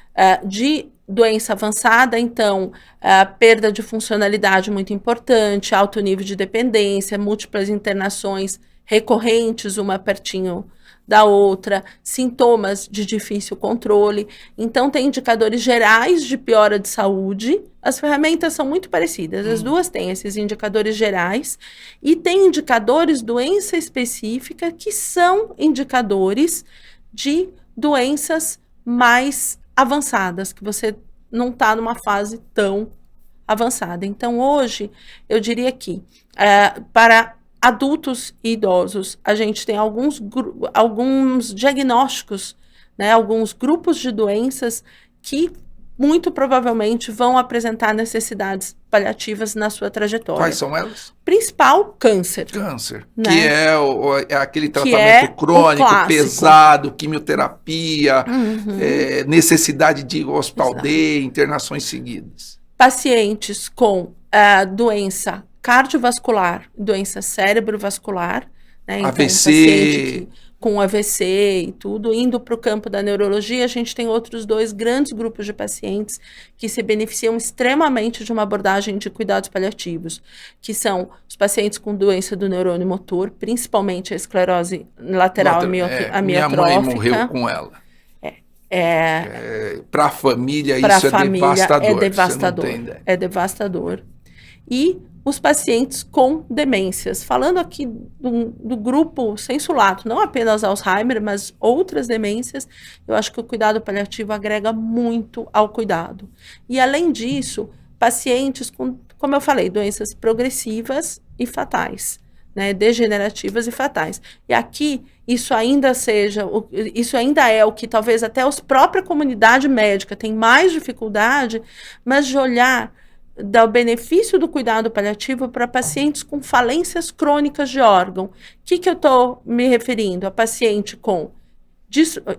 de doença avançada, então, perda de funcionalidade muito importante, alto nível de dependência, múltiplas internações recorrentes, uma pertinho da outra, sintomas de difícil controle. Então, tem indicadores gerais de piora de saúde. As ferramentas são muito parecidas, as duas têm esses indicadores gerais, e tem indicadores doença específica, que são indicadores de doenças mais avançadas, que você não está numa fase tão avançada. Então, hoje, eu diria que para adultos e idosos, a gente tem alguns diagnósticos, né, alguns grupos de doenças que muito provavelmente vão apresentar necessidades paliativas na sua trajetória. Quais são elas? Principal, câncer. Câncer, né? Que é aquele tratamento crônico, pesado, quimioterapia, necessidade de hospital day, internações seguidas. Pacientes com doença cardiovascular, doença cerebrovascular, né? Então, AVC... com AVC e tudo, indo para o campo da neurologia, a gente tem outros dois grandes grupos de pacientes que se beneficiam extremamente de uma abordagem de cuidados paliativos, que são os pacientes com doença do neurônio motor, principalmente a esclerose lateral amiotrófica. Minha mãe morreu com ela. Para a família isso é devastador. É devastador. É devastador. E os pacientes com demências. Falando aqui do grupo sensu lato, não apenas Alzheimer, mas outras demências, eu acho que o cuidado paliativo agrega muito ao cuidado. E, além disso, pacientes com, como eu falei, doenças progressivas e fatais, né, degenerativas e fatais. E aqui, isso ainda é o que talvez até a própria comunidade médica tem mais dificuldade, mas de olhar do benefício do cuidado paliativo para pacientes com falências crônicas de órgão. O que eu estou me referindo? A paciente com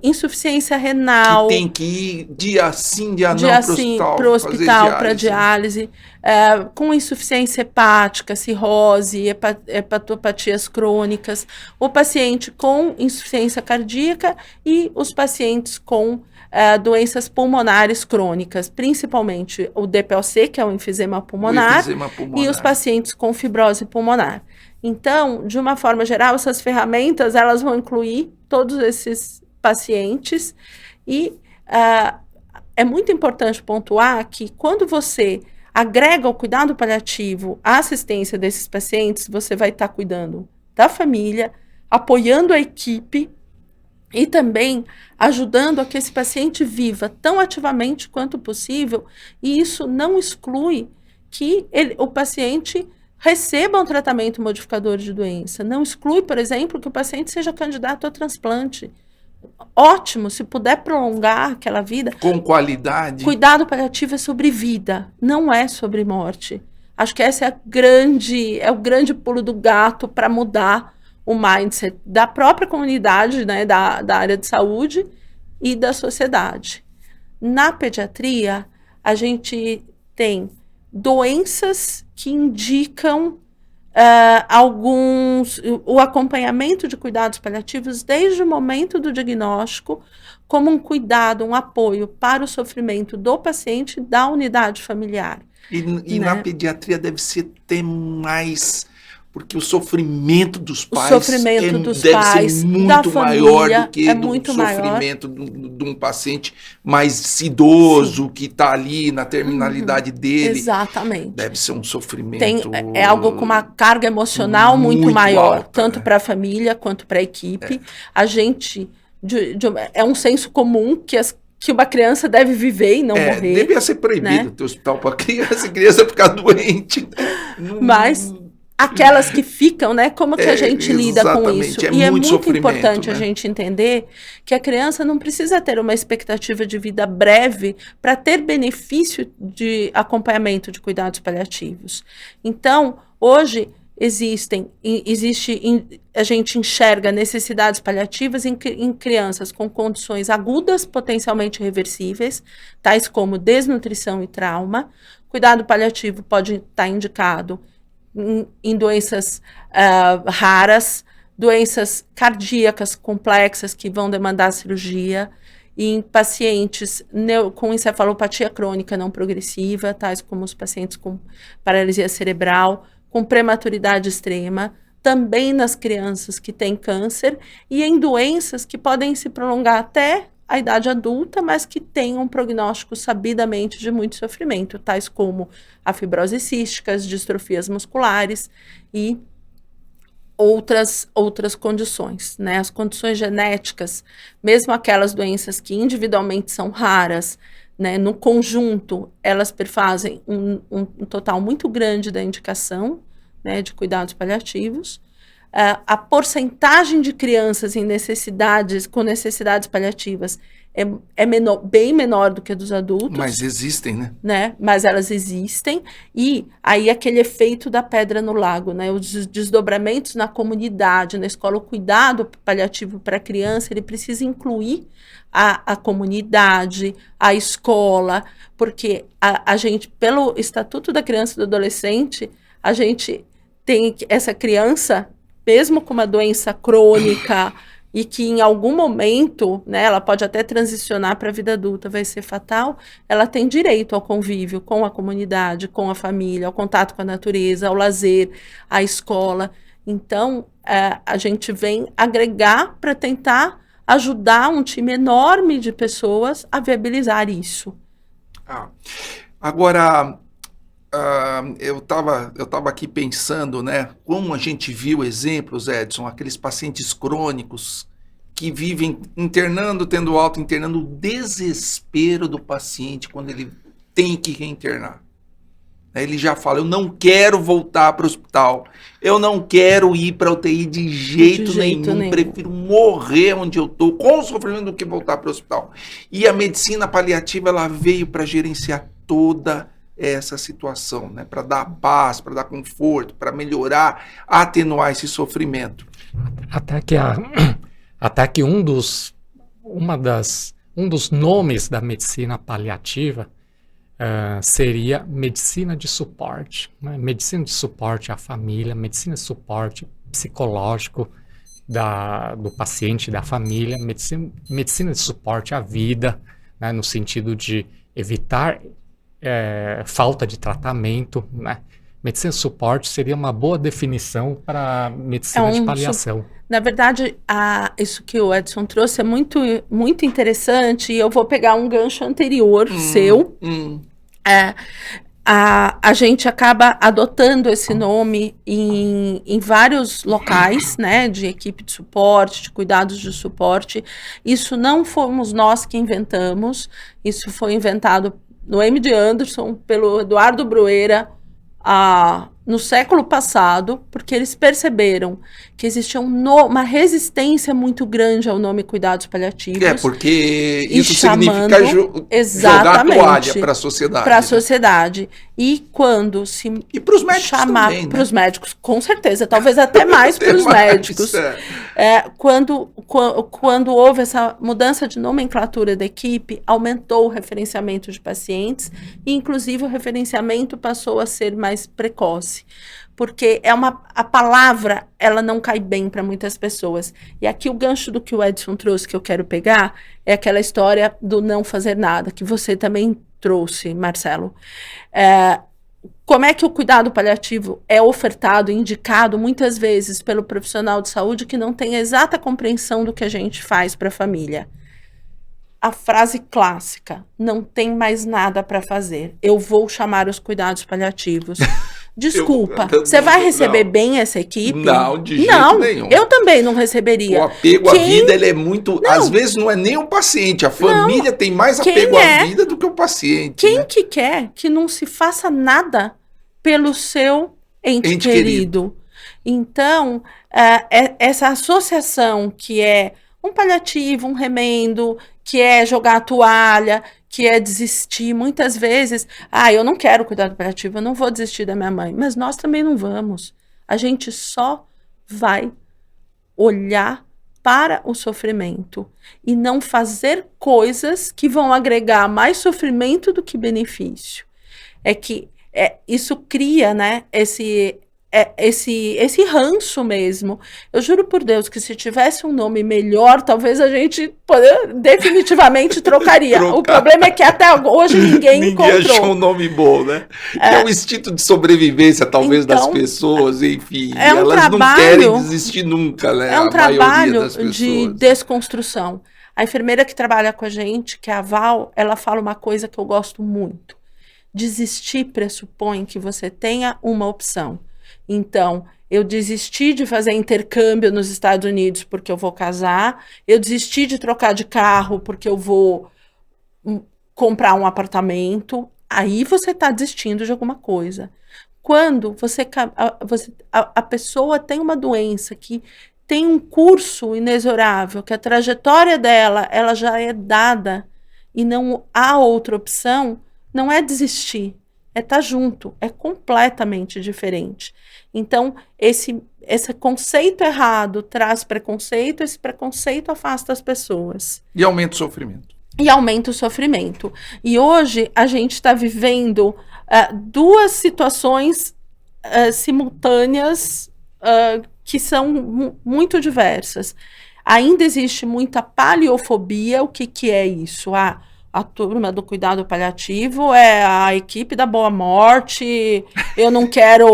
insuficiência renal. Que tem que ir dia sim, dia não para o hospital, para diálise. Com insuficiência hepática, cirrose, hepatopatias crônicas. O paciente com insuficiência cardíaca e os pacientes com doenças pulmonares crônicas, principalmente o DPLC, que é o enfisema pulmonar, e os pacientes com fibrose pulmonar. Então, de uma forma geral, essas ferramentas elas vão incluir todos esses pacientes e é muito importante pontuar que quando você agrega o cuidado paliativo à assistência desses pacientes, você vai estar cuidando da família, apoiando a equipe e também ajudando a que esse paciente viva tão ativamente quanto possível, e isso não exclui que o paciente receba um tratamento modificador de doença, não exclui, por exemplo, que o paciente seja candidato a transplante. Ótimo, se puder prolongar aquela vida. Com qualidade. Cuidado paliativo é sobre vida, não é sobre morte. Acho que esse é o grande pulo do gato para mudar o mindset da própria comunidade, né, da área de saúde e da sociedade. Na pediatria, a gente tem doenças que indicam o acompanhamento de cuidados paliativos desde o momento do diagnóstico, como um cuidado, um apoio para o sofrimento do paciente da unidade familiar. E na pediatria deve ser até mais, porque o sofrimento dos pais deve ser muito da família, maior do que muito sofrimento de um paciente mais idoso, que está ali na terminalidade dele. Exatamente. Deve ser um sofrimento... É algo com uma carga emocional muito maior, alta, tanto para a família quanto para a equipe. A gente... é um senso comum que uma criança deve viver e não morrer. Devia ser proibido ter hospital para criança, e criança ficar doente. Mas aquelas que ficam, né? Como que a gente lida com isso? E é muito importante a gente entender que a criança não precisa ter uma expectativa de vida breve para ter benefício de acompanhamento de cuidados paliativos. Então, hoje a gente enxerga necessidades paliativas em crianças com condições agudas potencialmente reversíveis, tais como desnutrição e trauma. Cuidado paliativo pode estar indicado em doenças raras, doenças cardíacas complexas que vão demandar cirurgia, e em pacientes com encefalopatia crônica não progressiva, tais como os pacientes com paralisia cerebral, com prematuridade extrema, também nas crianças que têm câncer, e em doenças que podem se prolongar até a idade adulta, mas que têm um prognóstico sabidamente de muito sofrimento, tais como a fibrose cística, as distrofias musculares e outras condições, né? As condições genéticas, mesmo aquelas doenças que individualmente são raras, né, no conjunto, elas perfazem um total muito grande da indicação, né, de cuidados paliativos. A porcentagem de crianças com necessidades paliativas é bem menor do que a dos adultos. Mas existem, né? Mas elas existem. E aí aquele efeito da pedra no lago, né? Os desdobramentos na comunidade, na escola, o cuidado paliativo para a criança, ele precisa incluir a comunidade, a escola, porque a gente, pelo Estatuto da Criança e do Adolescente, a gente tem essa criança, mesmo com uma doença crônica, e que em algum momento, né, ela pode até transicionar para a vida adulta, vai ser fatal, ela tem direito ao convívio com a comunidade, com a família, ao contato com a natureza, ao lazer, à escola. Então, a gente vem agregar para tentar ajudar um time enorme de pessoas a viabilizar isso. Agora, eu tava aqui pensando, né, como a gente viu exemplos, Edson, aqueles pacientes crônicos que vivem internando, tendo alta, internando, o desespero do paciente quando ele tem que reinternar. Ele já fala, eu não quero voltar para o hospital, eu não quero ir para a UTI de jeito nenhum, prefiro morrer onde eu estou, com sofrimento, do que voltar para o hospital. E a medicina paliativa, ela veio para gerenciar toda essa situação, né? Para dar paz, para dar conforto, para melhorar, atenuar esse sofrimento. Até que um dos nomes da medicina paliativa seria medicina de suporte, né? Medicina de suporte à família, medicina de suporte psicológico do paciente, da família, medicina de suporte à vida, né? No sentido de evitar falta de tratamento, né? Medicina de suporte seria uma boa definição para medicina de paliação. Na verdade, isso que o Edson trouxe é muito, muito interessante, e eu vou pegar um gancho anterior seu. A gente acaba adotando esse nome em vários locais, né, de equipe de suporte, de cuidados de suporte. Isso não fomos nós que inventamos, isso foi inventado no MD Anderson, pelo Eduardo Bruera, no século passado, porque eles perceberam que existia uma resistência muito grande ao nome cuidados paliativos. Porque isso significa jogar a toalha para a sociedade. Para a sociedade. E quando se e para os médicos chamar, também, né? Para os médicos, com certeza, talvez até mais para os médicos. Quando houve essa mudança de nomenclatura da equipe, aumentou o referenciamento de pacientes, e inclusive o referenciamento passou a ser mais precoce. chance. Porque a palavra, ela não cai bem para muitas pessoas. E aqui o gancho do que o Edson trouxe, que eu quero pegar, é aquela história do não fazer nada, que você também trouxe, Marcelo. Como é que o cuidado paliativo é ofertado, indicado, muitas vezes, pelo profissional de saúde que não tem a exata compreensão do que a gente faz para a família? A frase clássica, não tem mais nada para fazer, eu vou chamar os cuidados paliativos. Desculpa, você vai receber bem essa equipe? Não, de jeito nenhum. Eu também não receberia. O apego à vida, ele é muito... Às vezes não é nem o paciente, a família tem mais apego à vida do que o paciente. Quem que quer que não se faça nada pelo seu ente querido? Então, essa associação que é um paliativo, um remendo, que é jogar a toalha, que é desistir. Muitas vezes, eu não quero cuidado paliativo, eu não vou desistir da minha mãe. Mas nós também não vamos. A gente só vai olhar para o sofrimento e não fazer coisas que vão agregar mais sofrimento do que benefício. Isso cria, né, esse ranço mesmo. Eu juro por Deus que se tivesse um nome melhor, talvez a gente definitivamente trocaria. O problema é que até hoje ninguém encontrou. Ninguém achou um nome bom, né? É o instinto de sobrevivência, talvez, das pessoas, enfim. Elas não querem desistir nunca, né? É um trabalho de desconstrução. A enfermeira que trabalha com a gente, que é a Val, ela fala uma coisa que eu gosto muito. Desistir pressupõe que você tenha uma opção. Então, eu desisti de fazer intercâmbio nos Estados Unidos porque eu vou casar, eu desisti de trocar de carro porque eu vou comprar um apartamento, aí você está desistindo de alguma coisa. Quando a pessoa tem uma doença que tem um curso inexorável, que a trajetória dela ela já é dada e não há outra opção, não é desistir. É estar junto, é completamente diferente. Então, esse conceito errado traz preconceito, esse preconceito afasta as pessoas. E aumenta o sofrimento. E hoje a gente está vivendo duas situações simultâneas que são muito diversas. Ainda existe muita paliofobia. O que é isso? A turma do cuidado paliativo é a equipe da boa morte, eu não quero...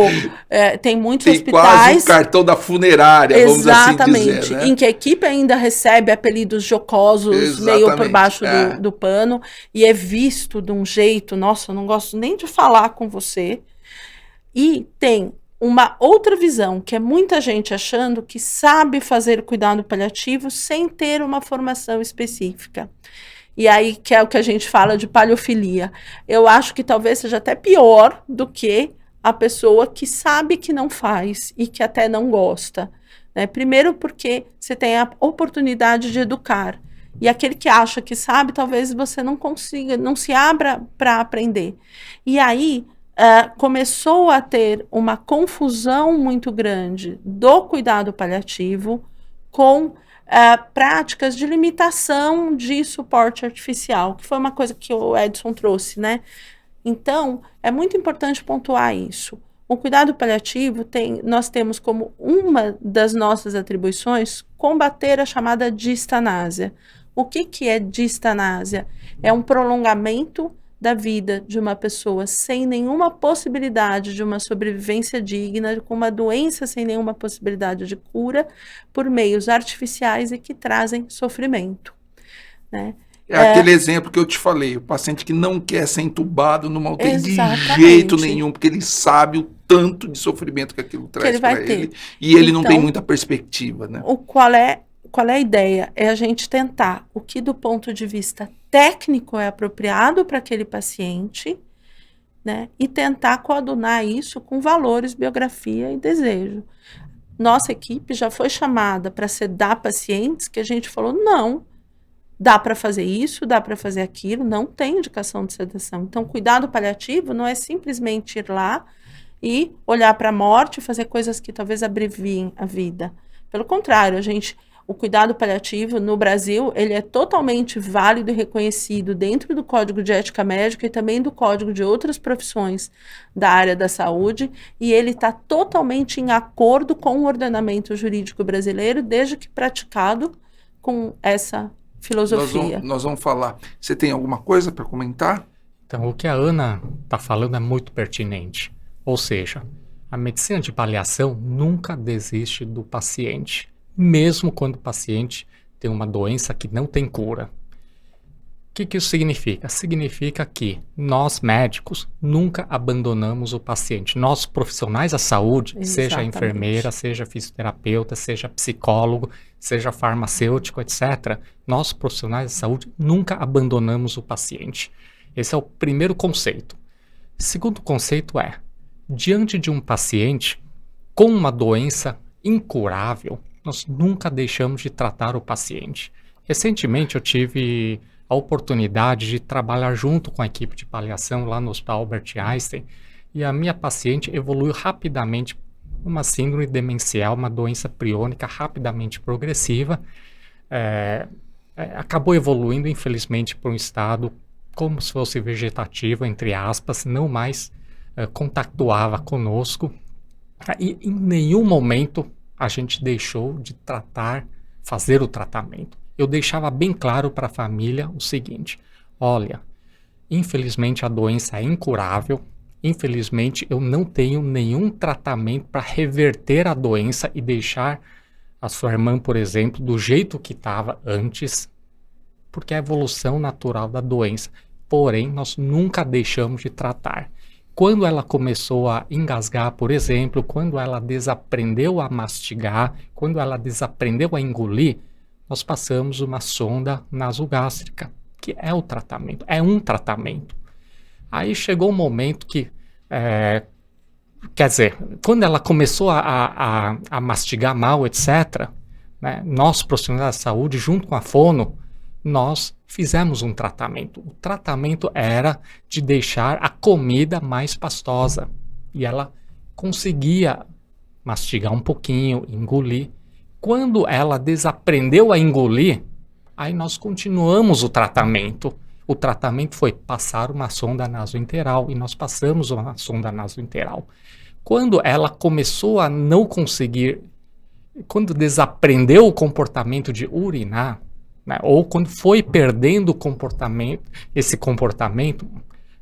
tem muitos hospitais... quase o cartão da funerária, vamos assim dizer, né? Em que a equipe ainda recebe apelidos jocosos, meio por baixo do pano, e é visto de um jeito, nossa, eu não gosto nem de falar com você. E tem uma outra visão, que é muita gente achando que sabe fazer cuidado paliativo sem ter uma formação específica. E aí, que é o que a gente fala de paliofilia. Eu acho que talvez seja até pior do que a pessoa que sabe que não faz e que até não gosta. Né? Primeiro porque você tem a oportunidade de educar. E aquele que acha que sabe, talvez você não consiga, não se abra para aprender. E aí, começou a ter uma confusão muito grande do cuidado paliativo com... práticas de limitação de suporte artificial, que foi uma coisa que o Edson trouxe, né? Então, é muito importante pontuar isso. O cuidado paliativo nós temos como uma das nossas atribuições combater a chamada distanásia. O que é distanásia? É um prolongamento da vida de uma pessoa sem nenhuma possibilidade de uma sobrevivência digna, com uma doença sem nenhuma possibilidade de cura, por meios artificiais e que trazem sofrimento. Né? Aquele exemplo que eu te falei, o paciente que não quer ser entubado numa UTI de jeito nenhum, porque ele sabe o tanto de sofrimento que aquilo traz para ele, e ele não tem muita perspectiva. Né? Qual é a ideia? É a gente tentar o que do ponto de vista técnico é apropriado para aquele paciente, né? E tentar coadunar isso com valores, biografia e desejo. Nossa equipe já foi chamada para sedar pacientes que a gente falou, não, dá para fazer isso, dá para fazer aquilo, não tem indicação de sedação. Então, cuidado paliativo não é simplesmente ir lá e olhar para a morte e fazer coisas que talvez abreviem a vida. Pelo contrário, o cuidado paliativo no Brasil, ele é totalmente válido e reconhecido dentro do Código de Ética Médica e também do Código de outras profissões da área da saúde, e ele está totalmente em acordo com o ordenamento jurídico brasileiro, desde que praticado com essa filosofia. Nós vamos falar. Você tem alguma coisa para comentar? Então, o que a Ana está falando é muito pertinente. Ou seja, a medicina de paliação nunca desiste do paciente, mesmo quando o paciente tem uma doença que não tem cura. O que isso significa? Significa que nós, médicos, nunca abandonamos o paciente. Nós, profissionais da saúde, seja enfermeira, seja fisioterapeuta, seja psicólogo, seja farmacêutico, etc., nós, profissionais da saúde, nunca abandonamos o paciente. Esse é o primeiro conceito. O segundo conceito é, diante de um paciente com uma doença incurável, nós nunca deixamos de tratar o paciente. Recentemente eu tive a oportunidade de trabalhar junto com a equipe de paliação lá no Hospital Albert Einstein, e a minha paciente evoluiu rapidamente uma síndrome demencial, uma doença priônica rapidamente progressiva, acabou evoluindo infelizmente para um estado como se fosse vegetativo, entre aspas, não mais contactuava conosco, e em nenhum momento a gente deixou de fazer o tratamento. Eu deixava bem claro para a família o seguinte: olha, infelizmente a doença é incurável, infelizmente eu não tenho nenhum tratamento para reverter a doença e deixar a sua irmã, por exemplo, do jeito que estava antes, porque é a evolução natural da doença. Porém, nós nunca deixamos de tratar. Quando ela começou a engasgar, por exemplo, quando ela desaprendeu a mastigar, quando ela desaprendeu a engolir, nós passamos uma sonda nasogástrica, que é o tratamento, é um tratamento. Aí chegou um momento que, quer dizer, quando ela começou a mastigar mal, etc., né, nós, profissionais da saúde, junto com a fono, nós fizemos um tratamento. O tratamento era de deixar a comida mais pastosa. E ela conseguia mastigar um pouquinho, engolir. Quando ela desaprendeu a engolir, aí nós continuamos o tratamento. O tratamento foi passar uma sonda nasointeral, e nós passamos uma sonda nasointeral. Quando ela começou a não conseguir, quando desaprendeu o comportamento de urinar, né, ou quando foi perdendo esse comportamento,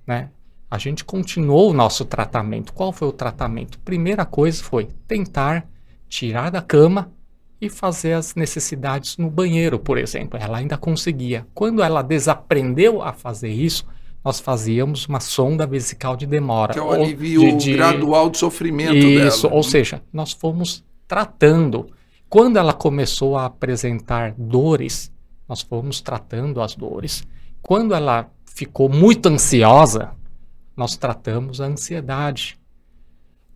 né, a gente continuou o nosso tratamento. Qual foi o tratamento? Primeira coisa foi tentar tirar da cama e fazer as necessidades no banheiro, por exemplo. Ela ainda conseguia. Quando ela desaprendeu a fazer isso, nós fazíamos uma sonda vesical de demora. Que é o alívio gradual do sofrimento dela. Isso, ou seja, nós fomos tratando. Quando ela começou a apresentar dores, nós fomos tratando as dores. Quando ela ficou muito ansiosa, nós tratamos a ansiedade.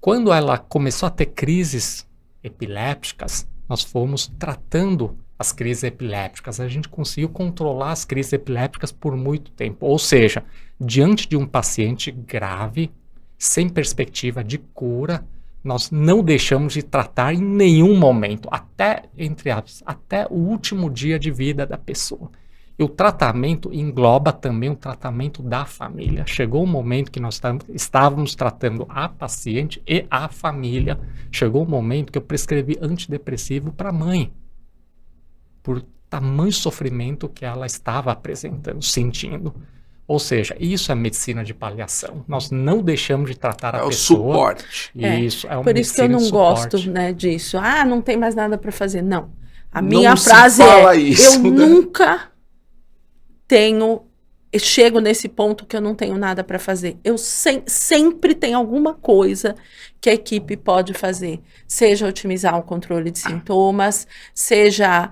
Quando ela começou a ter crises epilépticas, nós fomos tratando as crises epilépticas. A gente conseguiu controlar as crises epilépticas por muito tempo. Ou seja, diante de um paciente grave, sem perspectiva de cura, nós não deixamos de tratar em nenhum momento, até, entre aspas, até o último dia de vida da pessoa. E o tratamento engloba também o tratamento da família. Chegou um momento que nós estávamos tratando a paciente e a família. Chegou um momento que eu prescrevi antidepressivo para a mãe, por tamanho sofrimento que ela estava apresentando, sentindo. Ou seja, isso é medicina de paliação. Nós não deixamos de tratar a pessoa. É o suporte. Isso, é uma por isso que eu não gosto, né, disso. Ah, não tem mais nada para fazer. Não. A minha frase é, eu nunca chego nesse ponto que eu não tenho nada para fazer. Eu sempre tem alguma coisa que a equipe pode fazer. Seja otimizar o controle de sintomas, seja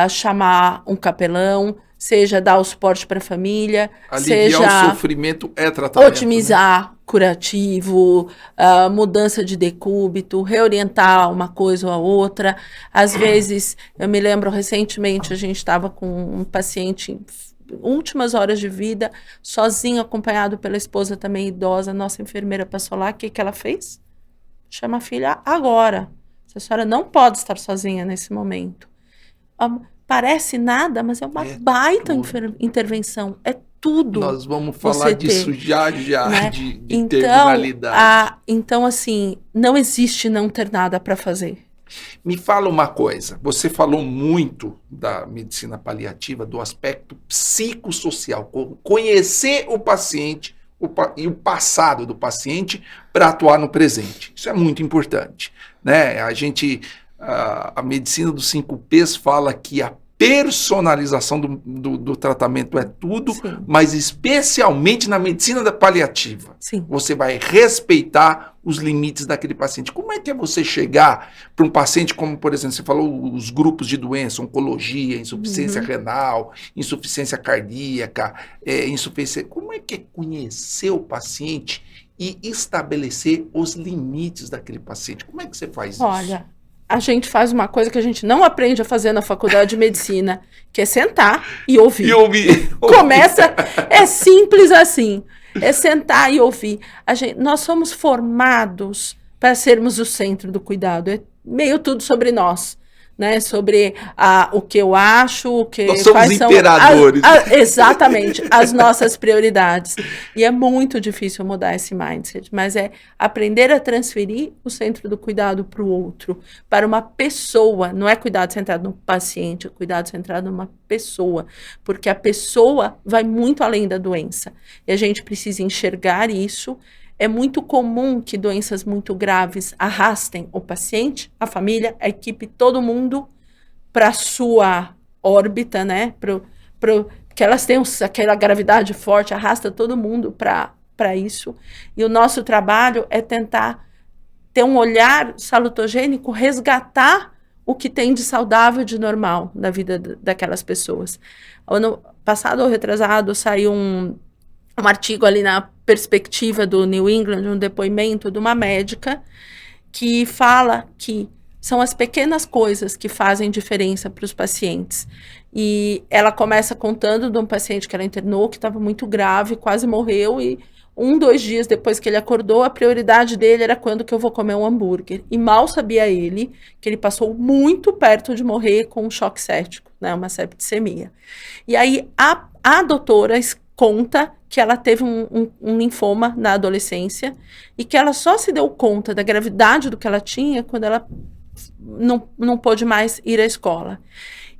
chamar um capelão, seja dar o suporte para a família, aliviar o sofrimento é tratamento. Otimizar curativo, mudança de decúbito, reorientar uma coisa ou a outra. Às vezes, eu me lembro recentemente, a gente estava com um paciente últimas horas de vida, sozinho, acompanhado pela esposa também idosa. Nossa enfermeira passou lá, o que ela fez? Chama a filha agora. Essa senhora não pode estar sozinha nesse momento. Parece nada, mas é uma baita intervenção. É tudo. Nós vamos falar disso já, né? de então, terminalidade. Então, assim, não existe não ter nada para fazer. Me fala uma coisa, você falou muito da medicina paliativa, do aspecto psicossocial, conhecer o paciente e o passado do paciente para atuar no presente. Isso é muito importante, né? A medicina dos 5 P's fala que a personalização do tratamento é tudo, Sim. mas especialmente na medicina da paliativa. Sim. Você vai respeitar os limites daquele paciente. Como é que é você chegar para um paciente como, por exemplo, você falou os grupos de doença, oncologia, insuficiência renal, insuficiência cardíaca, insuficiência... Como é que é conhecer o paciente e estabelecer os limites daquele paciente? Como é que você faz isso? Olha, a gente faz uma coisa que a gente não aprende a fazer na faculdade de medicina, que é sentar e ouvir. E ouvir. Começa, é simples assim, é sentar e ouvir. Nós somos formados para sermos o centro do cuidado, é meio tudo sobre nós, né? Sobre o que eu acho, o que... Nós somos imperadores. Exatamente, as nossas prioridades. E é muito difícil mudar esse mindset, mas é aprender a transferir o centro do cuidado para o outro, para uma pessoa. Não é cuidado centrado no paciente, é cuidado centrado numa pessoa, porque a pessoa vai muito além da doença. E a gente precisa enxergar isso. É muito comum que doenças muito graves arrastem o paciente, a família, a equipe, todo mundo para a sua órbita, né? Porque elas têm aquela gravidade forte, arrasta todo mundo para isso. E o nosso trabalho é tentar ter um olhar salutogênico, resgatar o que tem de saudável, de normal na vida daquelas pessoas. Ano passado ou retrasado saiu um artigo ali na Perspectiva do New England, um depoimento de uma médica que fala que são as pequenas coisas que fazem diferença para os pacientes. E ela começa contando de um paciente que ela internou, que estava muito grave, quase morreu, e 2 dias depois que ele acordou, a prioridade dele era quando que eu vou comer um hambúrguer. E mal sabia ele que ele passou muito perto de morrer com um choque séptico, né, uma septicemia. E aí a doutora conta que ela teve um linfoma na adolescência e que ela só se deu conta da gravidade do que ela tinha quando ela não pôde mais ir à escola.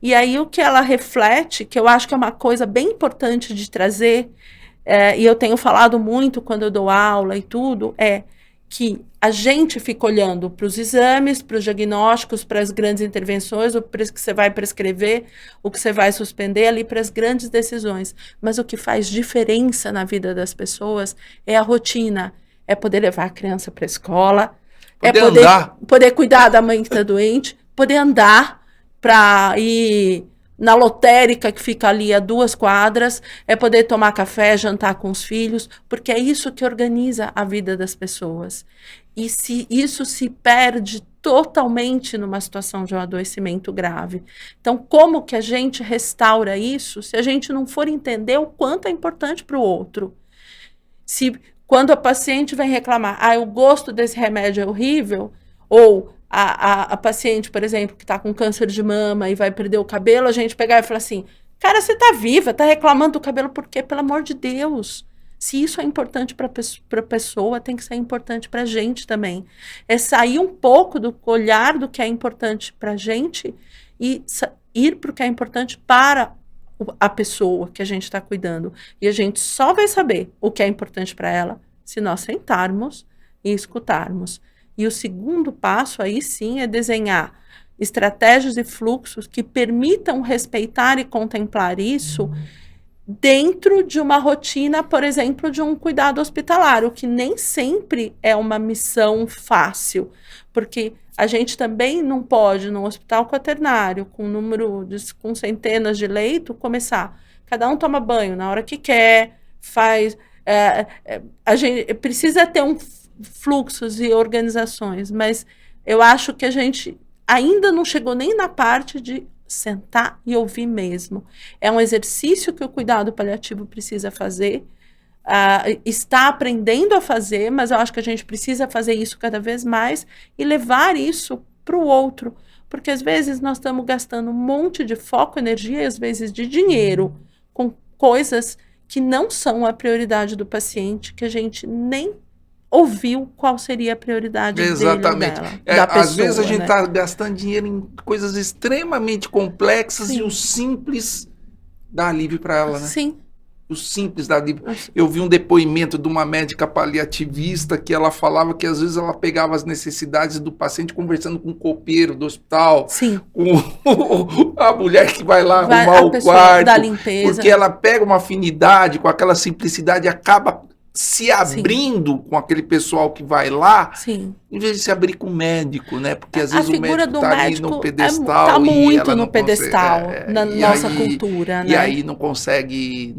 E aí o que ela reflete, que eu acho que é uma coisa bem importante de trazer, e eu tenho falado muito quando eu dou aula e tudo, é que a gente fica olhando para os exames, para os diagnósticos, para as grandes intervenções, o que você vai prescrever, o que você vai suspender ali para as grandes decisões. Mas o que faz diferença na vida das pessoas é a rotina, é poder levar a criança para a escola, poder cuidar da mãe que está doente, poder andar para ir na lotérica que fica ali a 2 quadras, é poder tomar café, jantar com os filhos, porque é isso que organiza a vida das pessoas. E se isso se perde totalmente numa situação de um adoecimento grave. Então, como que a gente restaura isso se a gente não for entender o quanto é importante para o outro? Quando a paciente vem reclamar, o gosto desse remédio é horrível, ou a paciente, por exemplo, que está com câncer de mama e vai perder o cabelo, a gente pegar e falar assim, cara, você está viva, está reclamando do cabelo, por quê? Pelo amor de Deus. Se isso é importante para a pessoa, tem que ser importante para a gente também. É sair um pouco do olhar do que é importante para a gente e ir para o que é importante para a pessoa que a gente está cuidando. E a gente só vai saber o que é importante para ela se nós sentarmos e escutarmos. E o segundo passo, aí sim, é desenhar estratégias e fluxos que permitam respeitar e contemplar isso dentro de uma rotina, por exemplo, de um cuidado hospitalar, o que nem sempre é uma missão fácil, porque a gente também não pode, num hospital quaternário, com centenas de leitos, começar. Cada um toma banho na hora que quer, faz... a gente precisa ter fluxos e organizações, mas eu acho que a gente ainda não chegou nem na parte de sentar e ouvir mesmo. É um exercício que o cuidado paliativo precisa fazer, está aprendendo a fazer, mas eu acho que a gente precisa fazer isso cada vez mais e levar isso para o outro, Porque às vezes nós estamos gastando um monte de foco, energia e às vezes de dinheiro com coisas que não são a prioridade do paciente, que a gente nem ouviu qual seria a prioridade Exatamente. dele ou dela, da pessoa, Às vezes a gente né? está gastando dinheiro em coisas extremamente complexas Sim. e o simples dá alívio para ela, né? Sim. O simples dá alívio. Eu vi um depoimento de uma médica paliativista que ela falava que às vezes ela pegava as necessidades do paciente conversando com o copeiro do hospital, Sim. com a mulher que vai lá Vai arrumar a o pessoa quarto, da limpeza. porque ela pega uma afinidade com aquela simplicidade e acaba se abrindo com aquele pessoal que vai lá, Sim. em vez de se abrir com o médico, né? Porque às A vezes o figura médico do tá ali médico no pedestal tá e muito ela no não consegue- pedestal na e nossa aí- cultura, E né? aí não consegue,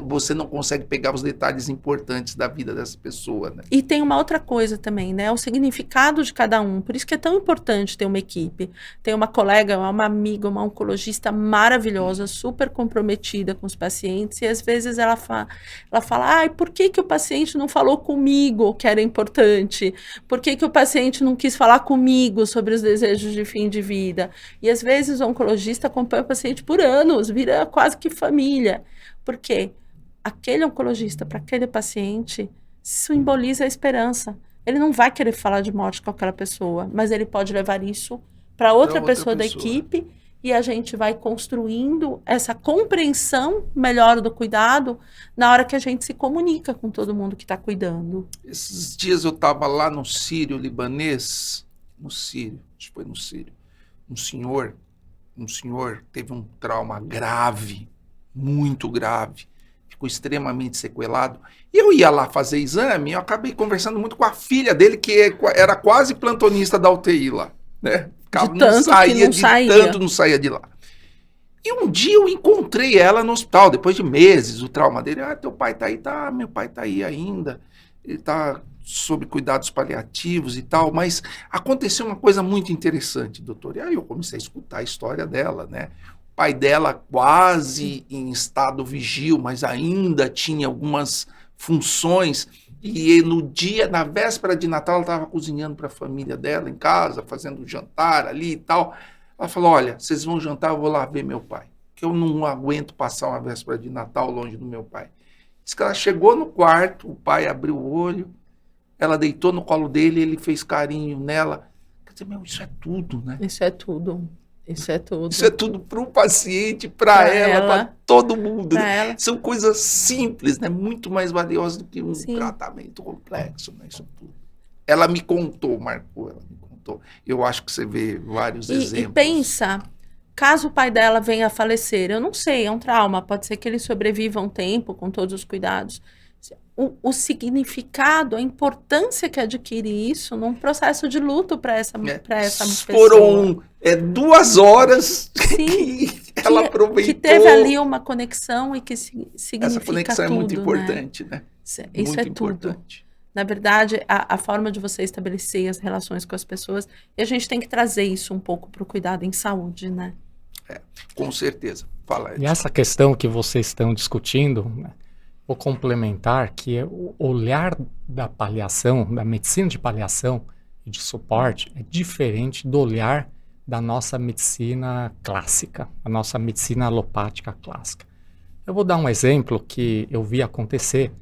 você não consegue pegar os detalhes importantes da vida dessa pessoa, né? E tem uma outra coisa também, né? O significado de cada um. Por isso que é tão importante ter uma equipe. Tem uma colega, uma amiga, uma oncologista maravilhosa, super comprometida com os pacientes. E às vezes ela fala, ai, por que que o paciente não falou comigo que era importante? Por que que o paciente não quis falar comigo sobre os desejos de fim de vida? E às vezes o oncologista acompanha o paciente por anos, vira quase que família. Por quê? Aquele oncologista, para aquele paciente, simboliza a esperança. Ele não vai querer falar de morte com aquela pessoa, mas ele pode levar isso para outra pessoa da equipe e a gente vai construindo essa compreensão melhor do cuidado na hora que a gente se comunica com todo mundo que está cuidando. Esses dias eu estava lá no Sírio libanês, acho que foi no Sírio, um senhor teve um trauma grave, muito grave, ficou extremamente sequelado. E eu ia lá fazer exame, eu acabei conversando muito com a filha dele, que era quase plantonista da UTI lá, né? De tanto que não saía. Tanto não saía de lá. E um dia eu encontrei ela no hospital, depois de meses, o trauma dele. Ah, teu pai tá aí? Tá, meu pai tá aí ainda. Ele tá sob cuidados paliativos e tal. Mas aconteceu uma coisa muito interessante, doutor. E aí eu comecei a escutar a história dela, né? O pai dela quase em estado vigil, mas ainda tinha algumas funções. E no dia, na véspera de Natal, ela estava cozinhando para a família dela em casa, fazendo jantar ali e tal. Ela falou, olha, vocês vão jantar, eu vou lá ver meu pai, que eu não aguento passar uma véspera de Natal longe do meu pai. Diz que ela chegou no quarto, o pai abriu o olho, ela deitou no colo dele, ele fez carinho nela. Quer dizer, meu, isso é tudo, né? Isso é tudo. Isso é tudo. Isso é tudo para o paciente, para ela, para todo mundo. Né? São coisas simples, né? Muito mais valiosas do que um tratamento complexo. Né? Isso tudo. Ela me contou, marcou, ela me contou. Eu acho que você vê vários exemplos. E pensa, caso o pai dela venha a falecer, eu não sei, é um trauma, pode ser que ele sobreviva um tempo com todos os cuidados. O significado, a importância que adquire isso num processo de luto para essa pessoa. Foram 2 horas que ela aproveitou. Que teve ali uma conexão e que significa essa conexão tudo, é muito importante, né? Isso muito é importante. Tudo. Na verdade, a forma de você estabelecer as relações com as pessoas, e a gente tem que trazer isso um pouco para o cuidado em saúde, né? Com certeza. Fala, Edson. E essa questão que vocês estão discutindo, né? Vou complementar que o olhar da paliação, da medicina de paliação e de suporte é diferente do olhar da nossa medicina clássica, a nossa medicina alopática clássica. Eu vou dar um exemplo que eu vi acontecer.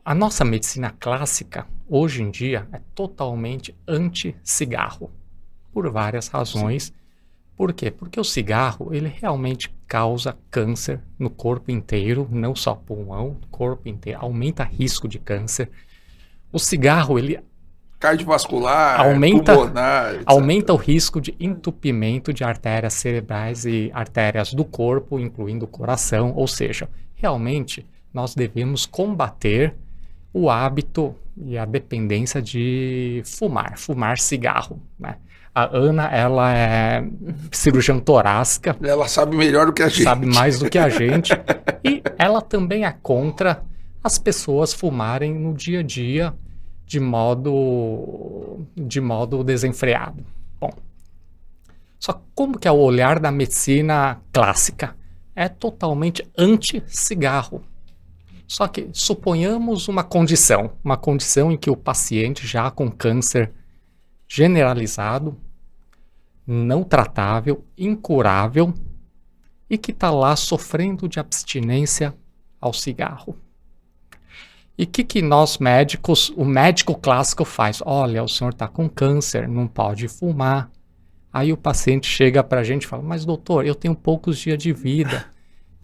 A nossa medicina clássica, hoje em dia, é totalmente anti-cigarro, por várias razões. Por quê? Porque o cigarro, ele realmente causa câncer no corpo inteiro, não só pulmão, corpo inteiro, aumenta risco de câncer. O cigarro, ele cardiovascular, pulmonar, aumenta o risco de entupimento de artérias cerebrais e artérias do corpo, incluindo o coração. Ou seja, realmente nós devemos combater o hábito e a dependência de fumar cigarro, né? A Ana, ela é cirurgiã torácica. Ela sabe melhor do que a gente. Sabe mais do que a gente. E ela também é contra as pessoas fumarem no dia a dia de modo desenfreado. Bom, só como que é o olhar da medicina clássica? É totalmente anti-cigarro. Só que suponhamos uma condição em que o paciente já com câncer generalizado, não tratável, incurável e que está lá sofrendo de abstinência ao cigarro. E o que nós médicos, o médico clássico faz? Olha, o senhor está com câncer, não pode fumar. Aí o paciente chega para a gente e fala, mas doutor, eu tenho poucos dias de vida.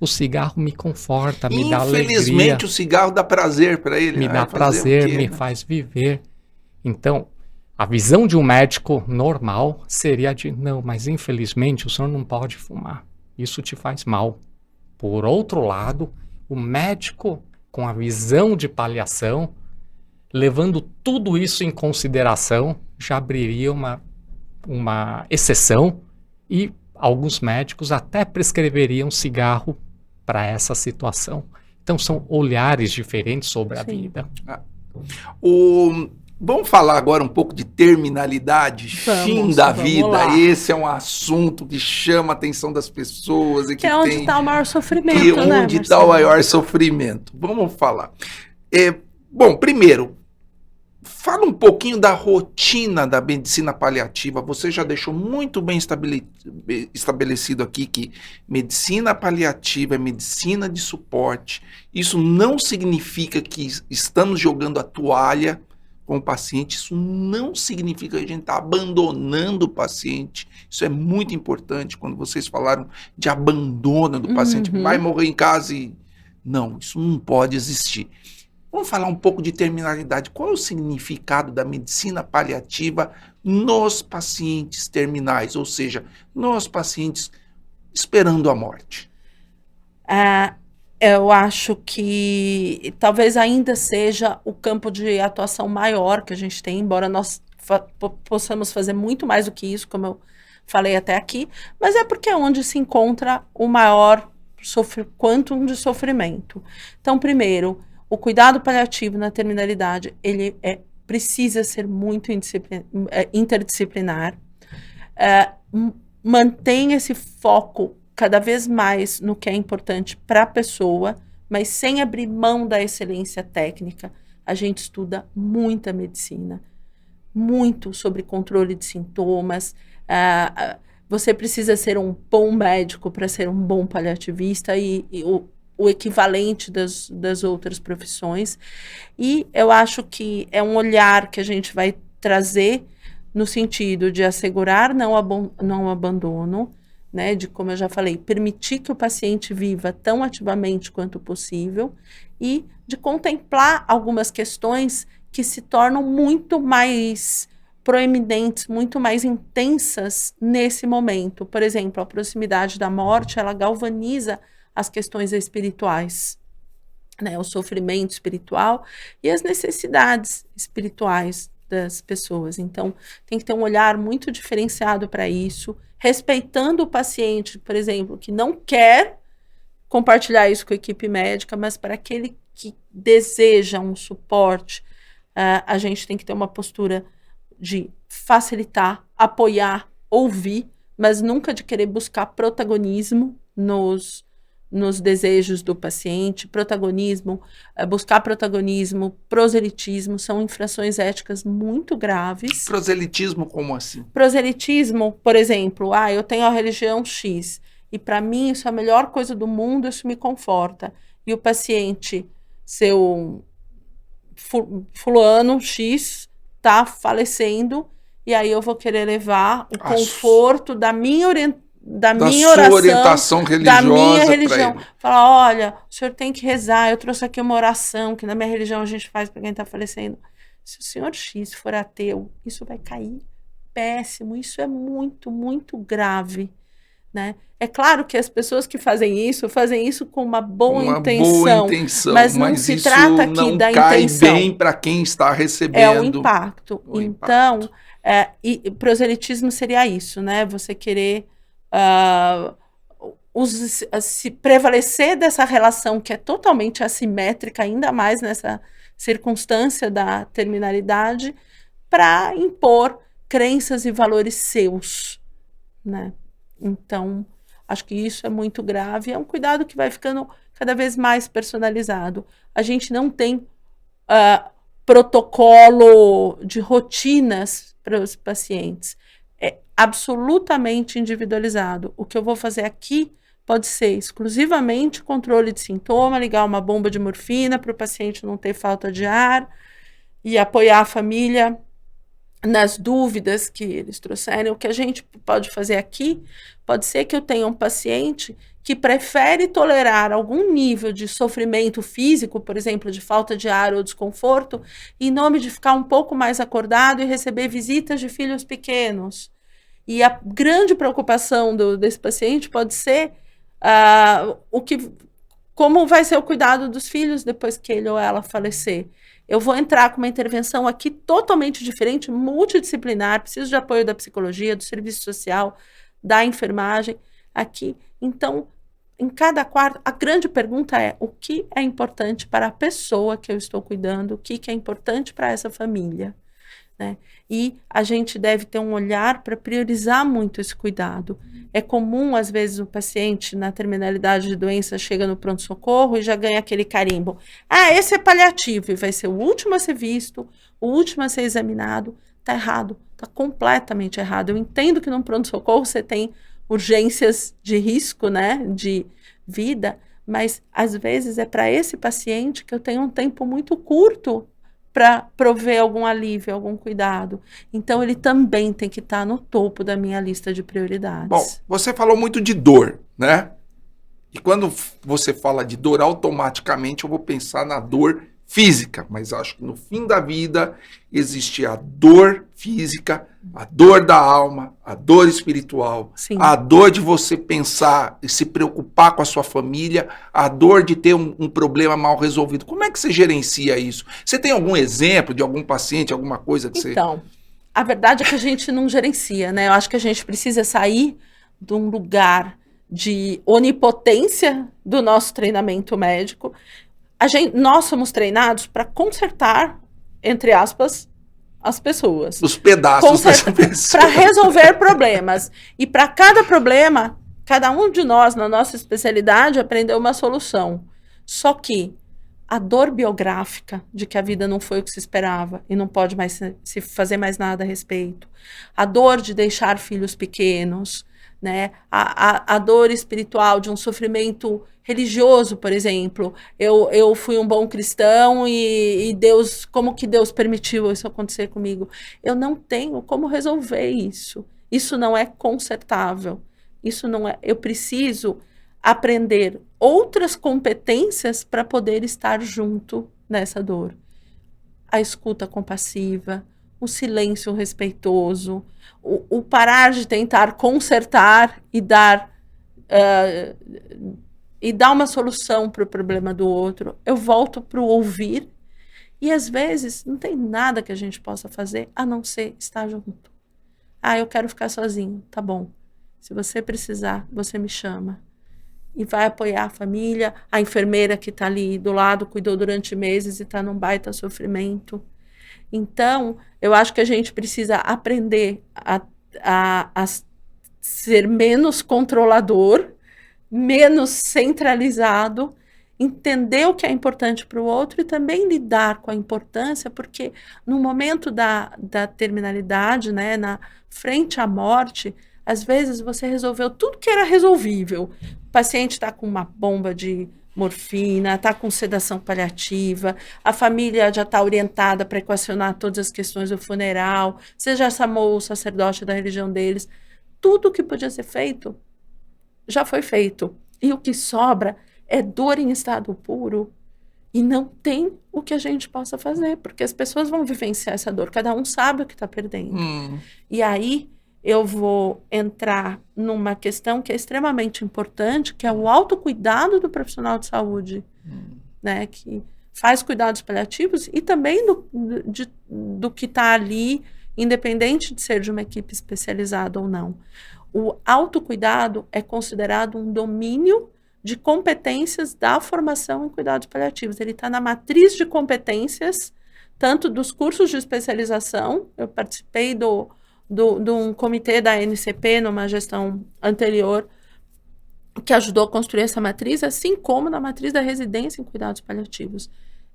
O cigarro me conforta, me dá alegria. Infelizmente o cigarro dá prazer para ele. Me dá prazer, me faz viver. Então, a visão de um médico normal seria de, não, mas infelizmente o senhor não pode fumar. Isso te faz mal. Por outro lado, o médico com a visão de paliação, levando tudo isso em consideração, já abriria uma exceção e alguns médicos até prescreveriam cigarro para essa situação. Então são olhares diferentes sobre a vida. Vamos falar agora um pouco de terminalidade, fim da vida. Lá. Esse é um assunto que chama a atenção das pessoas. E que é onde está o maior sofrimento, né, onde está o maior sofrimento. Vamos falar. Bom, primeiro, fala um pouquinho da rotina da medicina paliativa. Você já deixou muito bem estabelecido aqui que medicina paliativa é medicina de suporte. Isso não significa que estamos jogando a toalha com o paciente. Isso não significa que a gente está abandonando o paciente. Isso é muito importante quando vocês falaram de abandono do paciente. Vai morrer em casa e... Não, isso não pode existir. Vamos falar um pouco de terminalidade. Qual é o significado da medicina paliativa nos pacientes terminais, ou seja, nos pacientes esperando a morte? Eu acho que talvez ainda seja o campo de atuação maior que a gente tem, embora nós possamos fazer muito mais do que isso, como eu falei até aqui, mas é porque é onde se encontra o maior quantum de sofrimento. Então, primeiro, o cuidado paliativo na terminalidade, ele precisa ser muito interdisciplinar, mantém esse foco cada vez mais no que é importante para a pessoa, mas sem abrir mão da excelência técnica. A gente estuda muita medicina, muito sobre controle de sintomas. Você precisa ser um bom médico para ser um bom paliativista e o equivalente das outras profissões. E eu acho que é um olhar que a gente vai trazer no sentido de assegurar não abandono, né, de, como eu já falei, permitir que o paciente viva tão ativamente quanto possível e de contemplar algumas questões que se tornam muito mais proeminentes, muito mais intensas nesse momento. Por exemplo, a proximidade da morte, ela galvaniza as questões espirituais, né, o sofrimento espiritual e as necessidades espirituais das pessoas. Então, tem que ter um olhar muito diferenciado para isso, respeitando o paciente, por exemplo, que não quer compartilhar isso com a equipe médica, mas para aquele que deseja um suporte, a gente tem que ter uma postura de facilitar, apoiar, ouvir, mas nunca de querer buscar protagonismo nos desejos do paciente. Buscar protagonismo, proselitismo, são infrações éticas muito graves. Proselitismo como assim? Proselitismo, por exemplo, eu tenho a religião X, e para mim isso é a melhor coisa do mundo, isso me conforta. E o paciente, seu fulano X, está falecendo, e aí eu vou querer levar o conforto da minha orientação religiosa, da minha religião. Falar, olha, o senhor tem que rezar, eu trouxe aqui uma oração que na minha religião a gente faz para quem está falecendo. Se o senhor X for ateu, isso vai cair péssimo, isso é muito, muito grave, né? É claro que as pessoas que fazem isso com uma boa intenção, mas não se trata aqui da intenção. Não cai bem para quem está recebendo. É o impacto. Então, e proselitismo seria isso, né? Você querer se prevalecer dessa relação que é totalmente assimétrica, ainda mais nessa circunstância da terminalidade, para impor crenças e valores seus, né? Então, acho que isso é muito grave. É um cuidado que vai ficando cada vez mais personalizado. A gente não tem protocolo de rotinas para os pacientes. é absolutamente individualizado. O que eu vou fazer aqui pode ser exclusivamente controle de sintoma, ligar uma bomba de morfina para o paciente não ter falta de ar e apoiar a família nas dúvidas que eles trouxerem. O que a gente pode fazer aqui pode ser que eu tenha um paciente que prefere tolerar algum nível de sofrimento físico, por exemplo, de falta de ar ou desconforto, em nome de ficar um pouco mais acordado e receber visitas de filhos pequenos. E a grande preocupação desse paciente pode ser como vai ser o cuidado dos filhos depois que ele ou ela falecer. Eu vou entrar com uma intervenção aqui totalmente diferente, multidisciplinar, preciso de apoio da psicologia, do serviço social, da enfermagem aqui. Então, em cada quarto, a grande pergunta é: o que é importante para a pessoa que eu estou cuidando? O que é importante para essa família? Né? E a gente deve ter um olhar para priorizar muito esse cuidado. É comum, às vezes, o paciente, na terminalidade de doença, chega no pronto-socorro e já ganha aquele carimbo. Esse é paliativo, e vai ser o último a ser visto, o último a ser examinado. Está errado, está completamente errado. Eu entendo que no pronto-socorro você tem urgências de risco, né, de vida, mas, às vezes, é para esse paciente que eu tenho um tempo muito curto para prover algum alívio, algum cuidado. Então, ele também tem que estar no topo da minha lista de prioridades. Bom, você falou muito de dor, né? E quando você fala de dor, automaticamente eu vou pensar na dor física, mas acho que no fim da vida existe a dor física, a dor da alma, a dor espiritual, Sim. A dor de você pensar e se preocupar com a sua família, a dor de ter um problema mal resolvido. Como é que você gerencia isso? Você tem algum exemplo de algum paciente, alguma coisa que você... Então, a verdade é que a gente não gerencia, né? Eu acho que a gente precisa sair de um lugar de onipotência do nosso treinamento médico. Nós somos treinados para consertar, entre aspas, as pessoas. Os pedaços dessa pessoa. Para resolver problemas. E para cada problema, cada um de nós, na nossa especialidade, aprendeu uma solução. Só que a dor biográfica de que a vida não foi o que se esperava e não pode mais se fazer mais nada a respeito. A dor de deixar filhos pequenos, né? A dor espiritual de um sofrimento religioso, por exemplo. Eu fui um bom cristão e Deus, como que Deus permitiu isso acontecer comigo? Eu não tenho como resolver isso. Isso não é consertável. Isso não é. Eu preciso aprender outras competências para poder estar junto nessa dor. A escuta compassiva, o silêncio respeitoso, o parar de tentar consertar e dar uma solução para o problema do outro. Eu volto para o ouvir e, às vezes, não tem nada que a gente possa fazer a não ser estar junto. Eu quero ficar sozinho. Tá bom. Se você precisar, você me chama. E vai apoiar a família, a enfermeira que está ali do lado, cuidou durante meses e está num baita sofrimento. Então, eu acho que a gente precisa aprender a ser menos controlador, menos centralizado, entender o que é importante para o outro e também lidar com a importância, porque no momento da terminalidade, né, na frente à morte, às vezes você resolveu tudo que era resolvível. O paciente está com uma bomba de morfina, está com sedação paliativa, a família já está orientada para equacionar todas as questões do funeral, você já chamou o sacerdote da religião deles. Tudo que podia ser feito já foi feito. E o que sobra é dor em estado puro e não tem o que a gente possa fazer, porque as pessoas vão vivenciar essa dor, cada um sabe o que está perdendo. E aí eu vou entrar numa questão que é extremamente importante, que é o autocuidado do profissional de saúde, né, que faz cuidados paliativos e também do que está ali, independente de ser de uma equipe especializada ou não. O autocuidado é considerado um domínio de competências da formação em cuidados paliativos. Ele está na matriz de competências, tanto dos cursos de especialização. Eu participei de um comitê da ANCP numa gestão anterior que ajudou a construir essa matriz, assim como na matriz da residência em cuidados paliativos.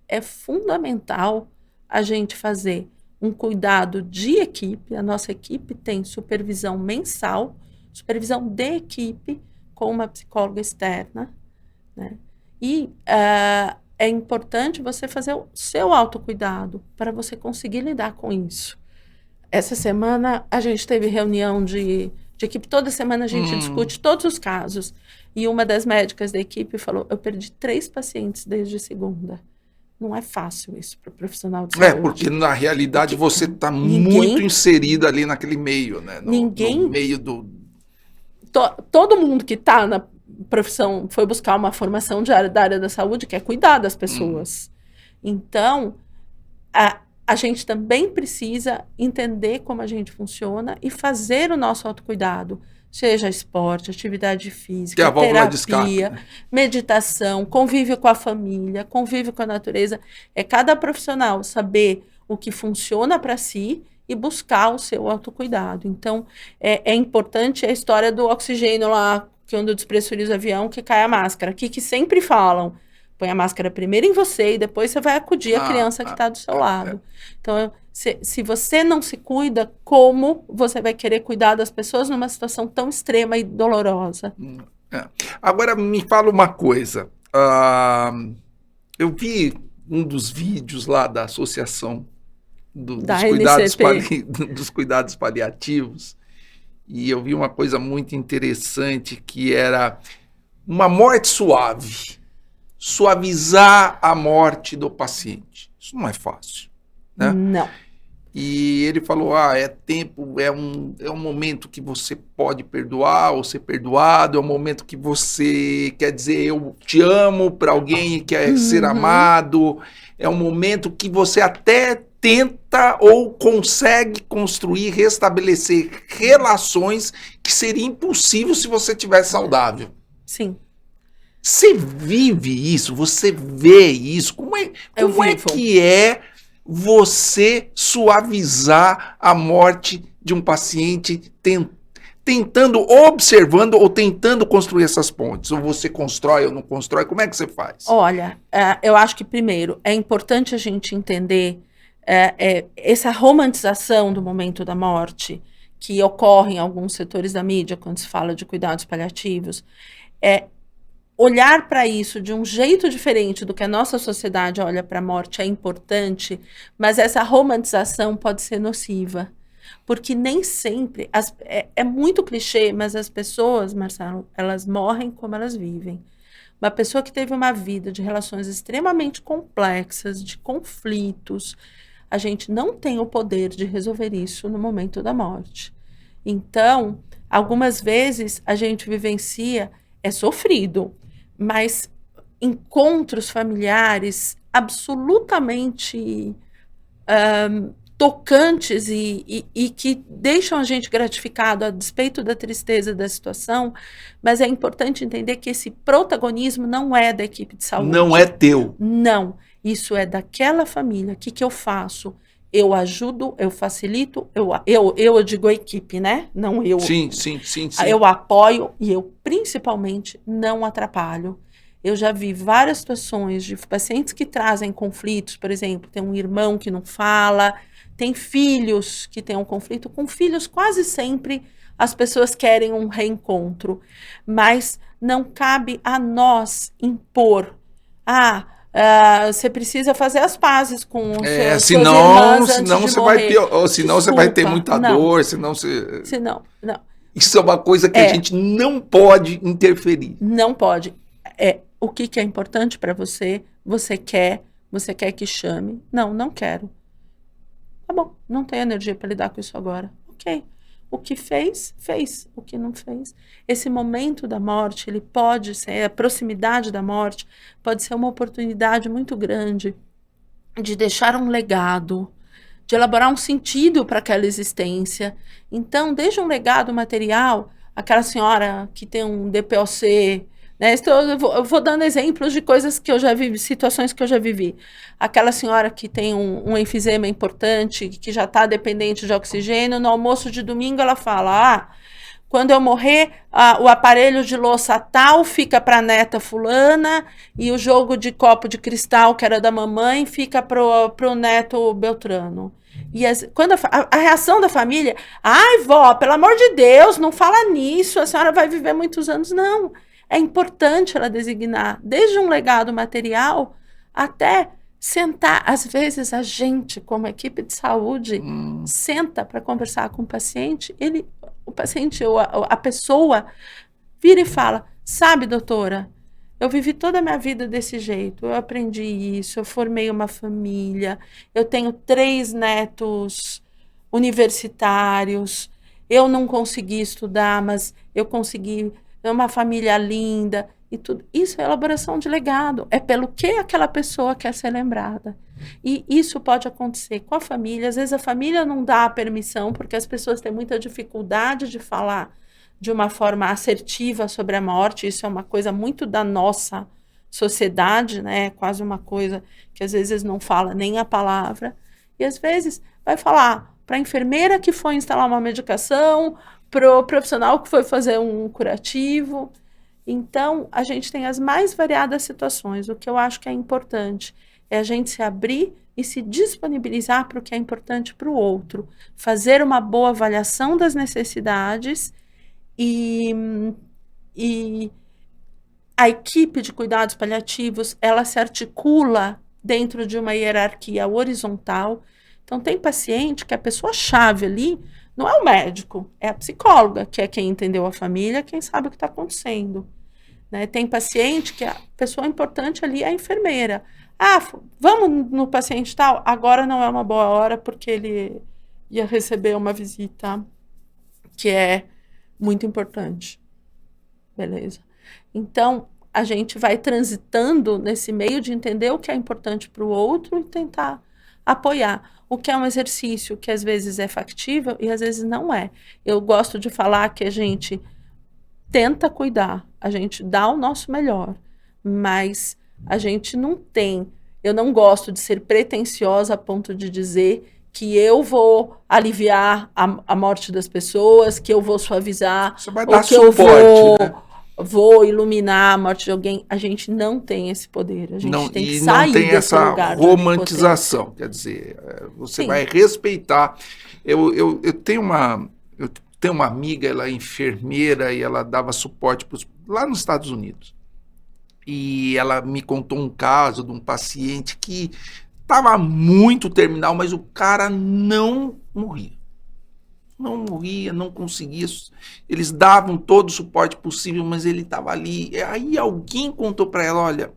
É fundamental a gente fazer um cuidado de equipe. A nossa equipe tem supervisão mensal, supervisão de equipe com uma psicóloga externa, né? E é importante você fazer o seu autocuidado para você conseguir lidar com isso. Essa semana a gente teve reunião de equipe, toda semana a gente discute todos os casos. E uma das médicas da equipe falou, eu perdi 3 pacientes desde segunda. Não é fácil isso para o profissional de saúde. Porque na realidade você está muito inserido ali naquele meio, né? No meio do... Todo mundo que está na profissão foi buscar uma formação da área da saúde, que é cuidar das pessoas. Então, a gente também precisa entender como a gente funciona e fazer o nosso autocuidado. Seja esporte, atividade física, que é a válvula de terapia, escape, né? Meditação, convívio com a família, convívio com a natureza. É cada profissional saber o que funciona para si e buscar o seu autocuidado. Então, é importante a história do oxigênio lá, que quando despressuriza o avião, que cai a máscara. Aqui que sempre falam, põe a máscara primeiro em você e depois você vai acudir a criança que está do seu lado. Então, se você não se cuida, como você vai querer cuidar das pessoas numa situação tão extrema e dolorosa? Agora, me fala uma coisa. Eu vi um dos vídeos lá da Associação dos Cuidados Paliativos e eu vi uma coisa muito interessante que era uma morte suave. Suavizar a morte do paciente. Isso não é fácil, né? Não. E ele falou, é tempo, é um momento que você pode perdoar ou ser perdoado, é um momento que você quer dizer eu te amo para alguém que quer ser amado, é um momento que você até tenta ou consegue construir, restabelecer relações que seria impossível se você tivesse saudável. Sim. Você vive isso? Você vê isso? Como é que é você suavizar a morte de um paciente tentando, observando ou tentando construir essas pontes? Ou você constrói ou não constrói? Como é que você faz? Olha, eu acho que primeiro é importante a gente entender essa romantização do momento da morte que ocorre em alguns setores da mídia quando se fala de cuidados paliativos. Olhar para isso de um jeito diferente do que a nossa sociedade olha para a morte é importante, mas essa romantização pode ser nociva. Porque nem sempre, é muito clichê, mas as pessoas, Marcelo, elas morrem como elas vivem. Uma pessoa que teve uma vida de relações extremamente complexas, de conflitos, a gente não tem o poder de resolver isso no momento da morte. Então, algumas vezes a gente vivencia, é sofrido, mas encontros familiares absolutamente tocantes e que deixam a gente gratificado a despeito da tristeza da situação, mas é importante entender que esse protagonismo não é da equipe de saúde. Não é teu. Não, isso é daquela família. O que eu faço? Eu ajudo, eu facilito, eu digo a equipe, né? Não eu. Sim. Eu apoio e eu, principalmente, não atrapalho. Eu já vi várias situações de pacientes que trazem conflitos, por exemplo, tem um irmão que não fala, tem filhos que têm um conflito. Com filhos, quase sempre as pessoas querem um reencontro, mas não cabe a nós impor. Você precisa fazer as pazes com os suas irmãs antes de morrer. Senão você vai ter muita dor, senão você... Não. Isso é uma coisa que a gente não pode interferir. Não pode. O que é importante para você? Você quer que chame? Não quero. Tá bom, não tenho energia para lidar com isso agora. Ok. O que fez. O que não fez. Esse momento da morte, ele pode ser, a proximidade da morte, pode ser uma oportunidade muito grande de deixar um legado, de elaborar um sentido para aquela existência. Então, desde um legado material, aquela senhora que tem um DPOC, né? Eu vou dando exemplos de coisas que eu já vivi, situações que eu já vivi. Aquela senhora que tem um enfisema importante, que já está dependente de oxigênio, no almoço de domingo ela fala, quando eu morrer, o aparelho de louça tal fica para a neta fulana e o jogo de copo de cristal, que era da mamãe, fica para o neto Beltrano. E quando a reação da família, ai, vó, pelo amor de Deus, não fala nisso, a senhora vai viver muitos anos. Não, é importante ela designar, desde um legado material até sentar. Às vezes a gente, como equipe de saúde, senta para conversar com o paciente, o paciente ou a pessoa vira e fala, sabe, doutora, eu vivi toda a minha vida desse jeito, eu aprendi isso, eu formei uma família, eu tenho 3 netos universitários, eu não consegui estudar, mas eu consegui, é uma família linda, e tudo. Isso é elaboração de legado, é pelo que aquela pessoa quer ser lembrada. E isso pode acontecer com a família, às vezes a família não dá a permissão, porque as pessoas têm muita dificuldade de falar de uma forma assertiva sobre a morte, isso é uma coisa muito da nossa sociedade, né? Quase uma coisa que às vezes não fala nem a palavra, e às vezes vai falar para a enfermeira que foi instalar uma medicação, para o profissional que foi fazer um curativo. Então, a gente tem as mais variadas situações. O que eu acho que é importante é a gente se abrir e se disponibilizar para o que é importante para o outro, fazer uma boa avaliação das necessidades. E a equipe de cuidados paliativos, ela se articula dentro de uma hierarquia horizontal. Então, tem paciente que a pessoa-chave ali não é o médico, é a psicóloga, que é quem entendeu a família, quem sabe o que está acontecendo. Né? Tem paciente que a pessoa importante ali é a enfermeira. Ah, vamos no paciente tal? Agora não é uma boa hora, porque ele ia receber uma visita que é muito importante. Beleza. Então, a gente vai transitando nesse meio de entender o que é importante para o outro e tentar apoiar. O que é um exercício que às vezes é factível e às vezes não é. Eu gosto de falar que a gente tenta cuidar, a gente dá o nosso melhor, mas a gente não tem. Eu não gosto de ser pretensiosa a ponto de dizer que eu vou aliviar a morte das pessoas, que eu vou suavizar, Você vai ou dar que suporte, eu vou iluminar a morte de alguém. A gente não tem esse poder. A gente tem que sair não tem desse essa lugar romantização. Quer dizer, você Sim. vai respeitar. Eu tenho uma amiga, ela é enfermeira e ela dava suporte lá nos Estados Unidos. E ela me contou um caso de um paciente que estava muito terminal, mas o cara não morria. Não morria, não conseguia. Eles davam todo o suporte possível, mas ele estava ali. E aí alguém contou para ela, olha,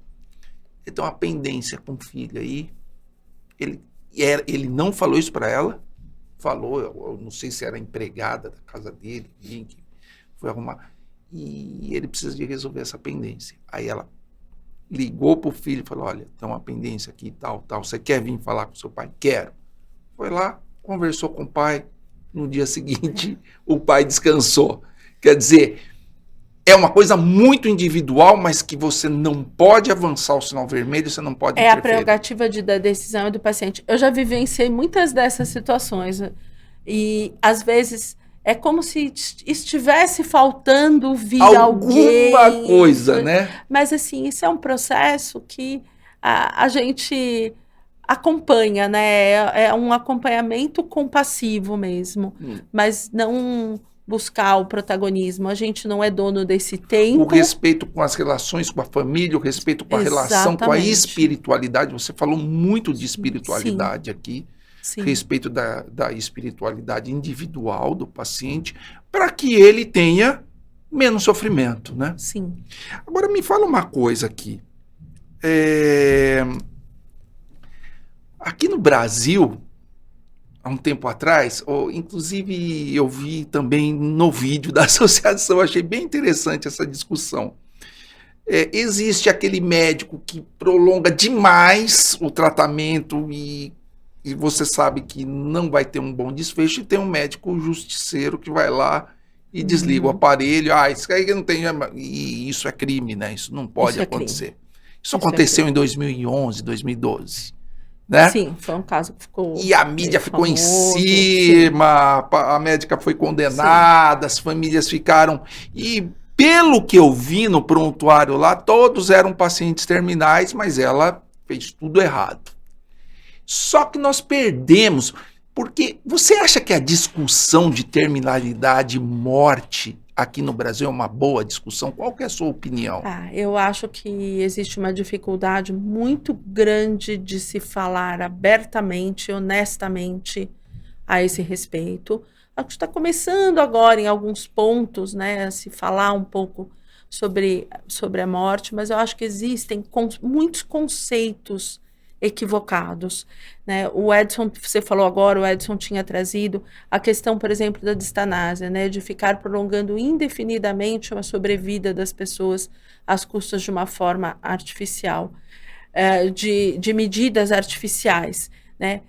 ele tem uma pendência com o filho aí. Ele não falou isso para ela. Falou, eu não sei se era empregada da casa dele, alguém que foi arrumar. E ele precisa de resolver essa pendência. Aí ela ligou pro filho e falou, olha, tem uma pendência aqui, tal, você quer vir falar com seu pai? Quero. Foi lá, conversou com o pai, no dia seguinte o pai descansou. Quer dizer, é uma coisa muito individual, mas que você não pode avançar o sinal vermelho, você não pode interferir. A prerrogativa da decisão é do paciente. Eu já vivenciei muitas dessas situações e às vezes é como se estivesse faltando vir alguém. Alguma coisa, né? Mas, assim, isso é um processo que a gente acompanha, né? É um acompanhamento compassivo mesmo. Mas não buscar o protagonismo. A gente não é dono desse tempo. O respeito com as relações com a família, o respeito com a relação com a espiritualidade. Você falou muito de espiritualidade aqui. Sim. Respeito da espiritualidade individual do paciente, para que ele tenha menos sofrimento, né? Sim. Agora me fala uma coisa aqui. Aqui no Brasil, há um tempo atrás, inclusive eu vi também no vídeo da associação, achei bem interessante essa discussão. Existe aquele médico que prolonga demais o tratamento e você sabe que não vai ter um bom desfecho, e tem um médico justiceiro que vai lá e desliga o aparelho. Isso aí não tem... E isso é crime, né? Isso não pode acontecer. Isso aconteceu em 2011, 2012. Né? Sim, foi um caso que ficou... E a mídia ficou famoso, em cima, a médica foi condenada, sim. As famílias ficaram... E pelo que eu vi no prontuário lá, todos eram pacientes terminais, mas ela fez tudo errado. Só que nós perdemos, Porque você acha que a discussão de terminalidade e morte aqui no Brasil é uma boa discussão? Qual que é a sua opinião? Eu acho que existe uma dificuldade muito grande de se falar abertamente, honestamente a esse respeito. A gente está começando agora em alguns pontos, né, a se falar um pouco sobre a morte, mas eu acho que existem muitos conceitos equivocados, né? O Edson, você falou agora, o Edson tinha trazido a questão, por exemplo, da distanásia, né? De ficar prolongando indefinidamente a sobrevida das pessoas às custas de uma forma artificial, de medidas artificiais, né?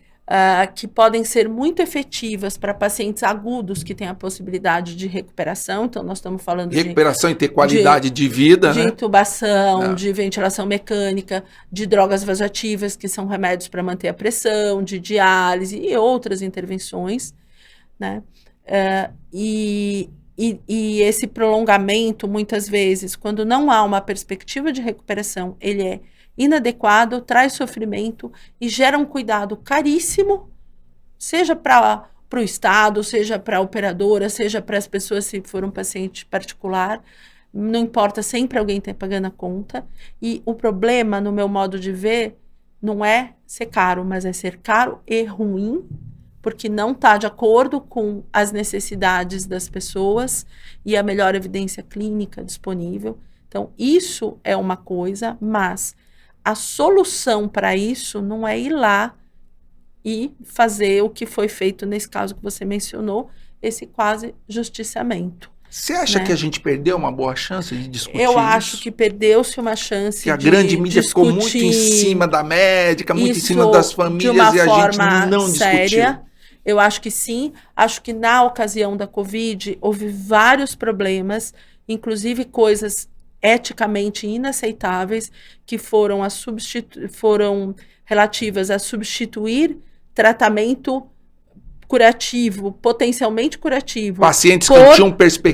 Que podem ser muito efetivas para pacientes agudos que têm a possibilidade de recuperação. Então, nós estamos falando recuperação e ter qualidade de vida, de né? Intubação, de ventilação mecânica, de drogas vasoativas, que são remédios para manter a pressão, de diálise e outras intervenções, né? E esse prolongamento, muitas vezes, quando não há uma perspectiva de recuperação, ele é inadequado, traz sofrimento e gera um cuidado caríssimo, seja para o Estado, seja para a operadora, seja para as pessoas se for um paciente particular, não importa, sempre alguém está pagando a conta. E o problema, no meu modo de ver, não é ser caro, mas é ser caro e ruim, porque não está de acordo com as necessidades das pessoas e a melhor evidência clínica disponível. Então, isso é uma coisa, mas a solução para isso não é ir lá e fazer o que foi feito nesse caso que você mencionou, esse quase justiciamento. Você acha que a gente perdeu uma boa chance de discutir Eu acho que perdeu-se uma chance que a grande mídia ficou muito em cima da médica, muito em cima das famílias e a gente não discutiu. Eu acho que sim. Acho que na ocasião da Covid houve vários problemas, inclusive coisas eticamente inaceitáveis que foram relativas a substituir tratamento curativo, potencialmente curativo. Pacientes que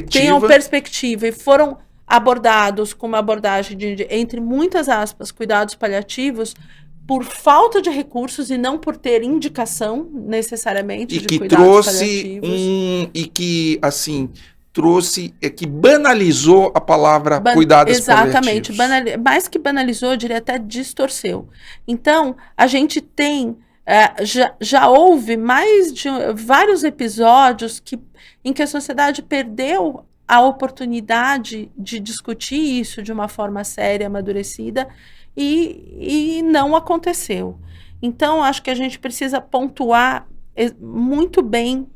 tinham perspectiva e foram abordados com uma abordagem de, entre muitas aspas, cuidados paliativos, por falta de recursos e não por ter indicação necessariamente de cuidados paliativos. Que banalizou a palavra cuidados paliativos. Exatamente, mais que banalizou, eu diria até distorceu. Então, a gente tem, já houve mais de vários episódios em que a sociedade perdeu a oportunidade de discutir isso de uma forma séria, amadurecida, e não aconteceu. Então, acho que a gente precisa pontuar muito bem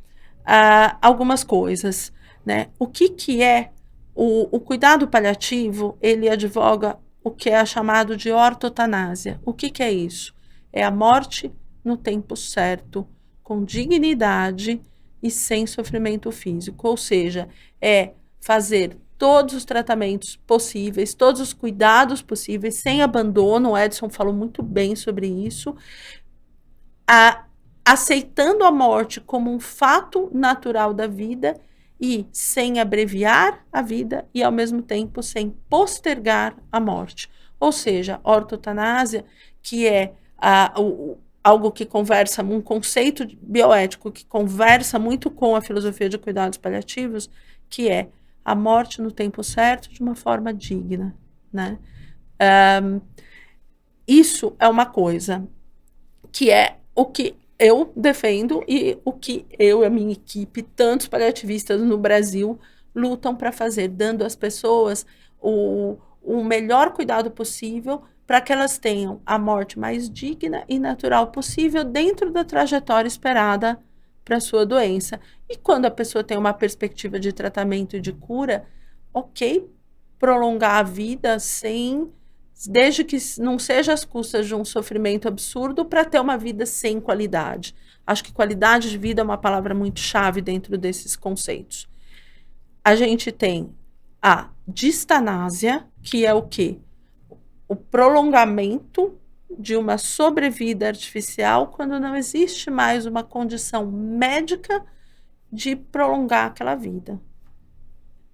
algumas coisas. Né? O que é o cuidado paliativo? Ele advoga o que é chamado de ortotanásia. O que é isso? É a morte no tempo certo, com dignidade e sem sofrimento físico. Ou seja, é fazer todos os tratamentos possíveis, todos os cuidados possíveis, sem abandono. O Edson falou muito bem sobre isso. Aceitando a morte como um fato natural da vida e sem abreviar a vida e, ao mesmo tempo, sem postergar a morte. Ou seja, ortotanásia, que é algo que conversa, um conceito bioético que conversa muito com a filosofia de cuidados paliativos, que é a morte no tempo certo de uma forma digna, né? Isso é uma coisa que é o que eu defendo e o que eu e a minha equipe, tantos paliativistas no Brasil, lutam para fazer, dando às pessoas o melhor cuidado possível para que elas tenham a morte mais digna e natural possível dentro da trajetória esperada para a sua doença. E quando a pessoa tem uma perspectiva de tratamento e de cura, ok, prolongar a vida desde que não seja às custas de um sofrimento absurdo, para ter uma vida sem qualidade. Acho que qualidade de vida é uma palavra muito chave dentro desses conceitos. A gente tem a distanásia, que é o quê? O prolongamento de uma sobrevida artificial quando não existe mais uma condição médica de prolongar aquela vida.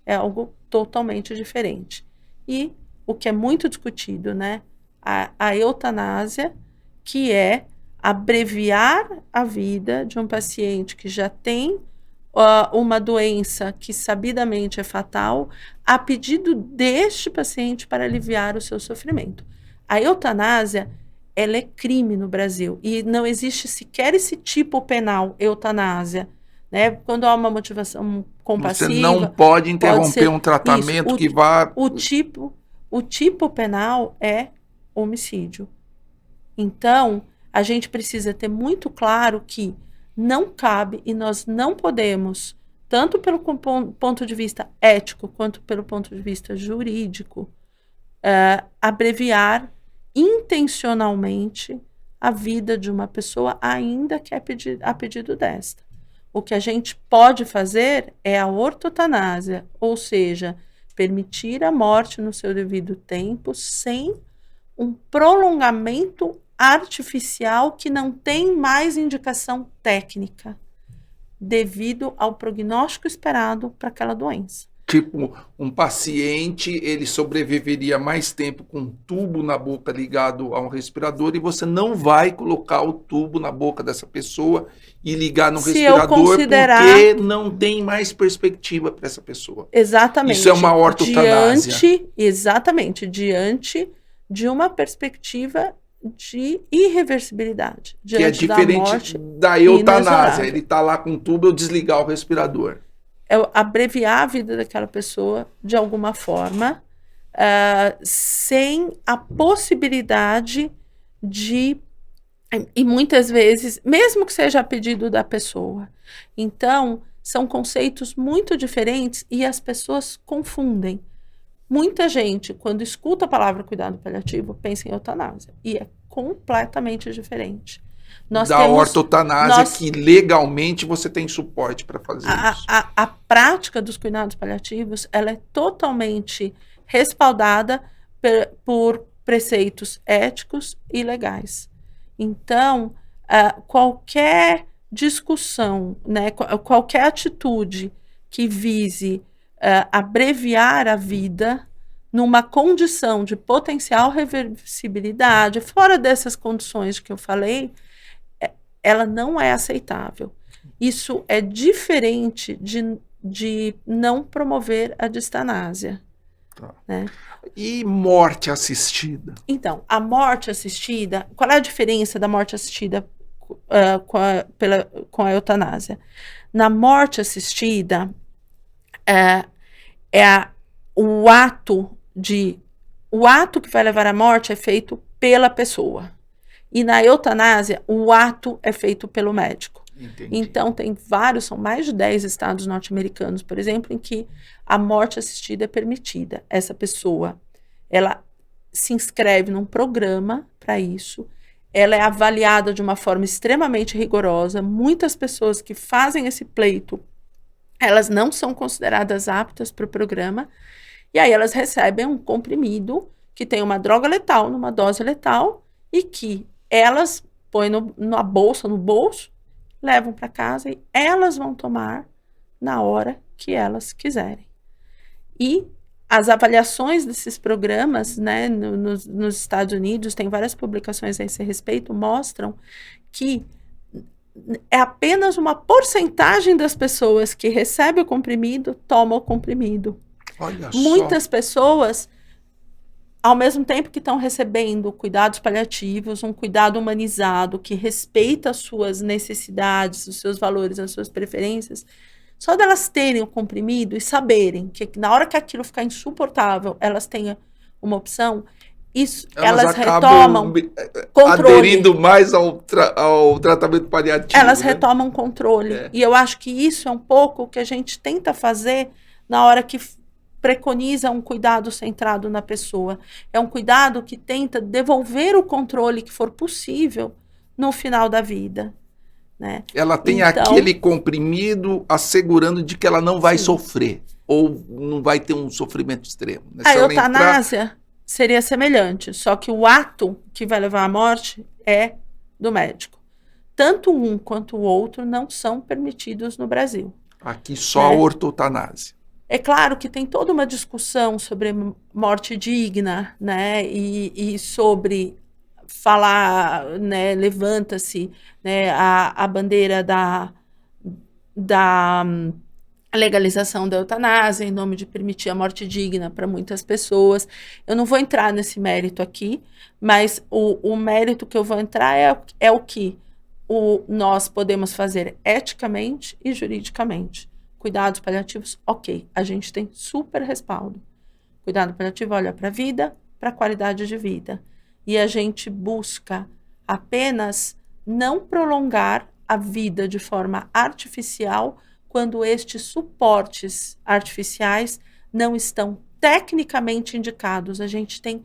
É algo totalmente diferente. E o que é muito discutido, né? A eutanásia, que é abreviar a vida de um paciente que já tem uma doença que sabidamente é fatal, a pedido deste paciente para aliviar o seu sofrimento. A eutanásia, ela é crime no Brasil e não existe sequer esse tipo penal, eutanásia. Né? Quando há uma motivação compassiva... Você não pode interromper um tratamento isso, que vá... O tipo penal é homicídio. Então, a gente precisa ter muito claro que não cabe e nós não podemos, tanto pelo ponto de vista ético quanto pelo ponto de vista jurídico, abreviar intencionalmente a vida de uma pessoa, ainda que a pedido desta. O que a gente pode fazer é a ortotanásia, ou seja, permitir a morte no seu devido tempo sem um prolongamento artificial que não tem mais indicação técnica devido ao prognóstico esperado para aquela doença. Tipo, um paciente, ele sobreviveria mais tempo com um tubo na boca ligado a um respirador e você não vai colocar o tubo na boca dessa pessoa e ligar no respirador porque não tem mais perspectiva para essa pessoa. Exatamente. Isso é uma ortotanásia. Exatamente, diante de uma perspectiva de irreversibilidade. Que é diferente da eutanásia. Ele está lá com um tubo, eu desligar o respirador. É abreviar a vida daquela pessoa de alguma forma, sem a possibilidade de... E muitas vezes, mesmo que seja a pedido da pessoa. Então, são conceitos muito diferentes e as pessoas confundem. Muita gente, quando escuta a palavra cuidado paliativo, pensa em eutanásia. E é completamente diferente. Ortotanásia, que legalmente você tem suporte para fazer isso. A prática dos cuidados paliativos, ela é totalmente respaldada por preceitos éticos e legais. Então, qualquer discussão, né, qualquer atitude que vise abreviar a vida numa condição de potencial reversibilidade, fora dessas condições que eu falei, ela não é aceitável. Isso é diferente de não promover a distanásia. Tá. Né? E morte assistida? Então, a morte assistida, qual é a diferença da morte assistida com a eutanásia? Na morte assistida, o ato que vai levar à morte é feito pela pessoa. E na eutanásia, o ato é feito pelo médico. Entendi. Então, são mais de 10 estados norte-americanos, por exemplo, em que a morte assistida é permitida. Essa pessoa, ela se inscreve num programa para isso, ela é avaliada de uma forma extremamente rigorosa. Muitas pessoas que fazem esse pleito, elas não são consideradas aptas para o programa, e aí elas recebem um comprimido que tem uma droga letal, numa dose letal, e que elas põem no bolso, levam para casa e elas vão tomar na hora que elas quiserem. E as avaliações desses programas, né, nos Estados Unidos, tem várias publicações a esse respeito, mostram que é apenas uma porcentagem das pessoas que recebem o comprimido tomam o comprimido. Olha Muitas só. pessoas, ao mesmo tempo que estão recebendo cuidados paliativos, um cuidado humanizado, que respeita as suas necessidades, os seus valores, as suas preferências, só delas terem o comprimido e saberem que na hora que aquilo ficar insuportável, elas tenham uma opção, elas retomam controle. Aderindo mais ao tratamento paliativo. Elas retomam controle. E eu acho que isso é um pouco o que a gente tenta fazer na hora que preconiza um cuidado centrado na pessoa. É um cuidado que tenta devolver o controle que for possível no final da vida. Né? Ela tem aquele comprimido assegurando de que ela não vai sofrer, ou não vai ter um sofrimento extremo. Né? A eutanásia seria semelhante, só que o ato que vai levar à morte é do médico. Tanto um quanto o outro não são permitidos no Brasil. Aqui só a ortotanásia. É claro que tem toda uma discussão sobre morte digna, né, e sobre falar, né, levanta-se, né, a bandeira da legalização da eutanásia, em nome de permitir a morte digna para muitas pessoas. Eu não vou entrar nesse mérito aqui, mas o mérito que eu vou entrar é o que nós podemos fazer eticamente e juridicamente. Cuidados paliativos, ok, a gente tem super respaldo. Cuidado paliativo olha para a vida, para a qualidade de vida. E a gente busca apenas não prolongar a vida de forma artificial quando estes suportes artificiais não estão tecnicamente indicados. A gente tem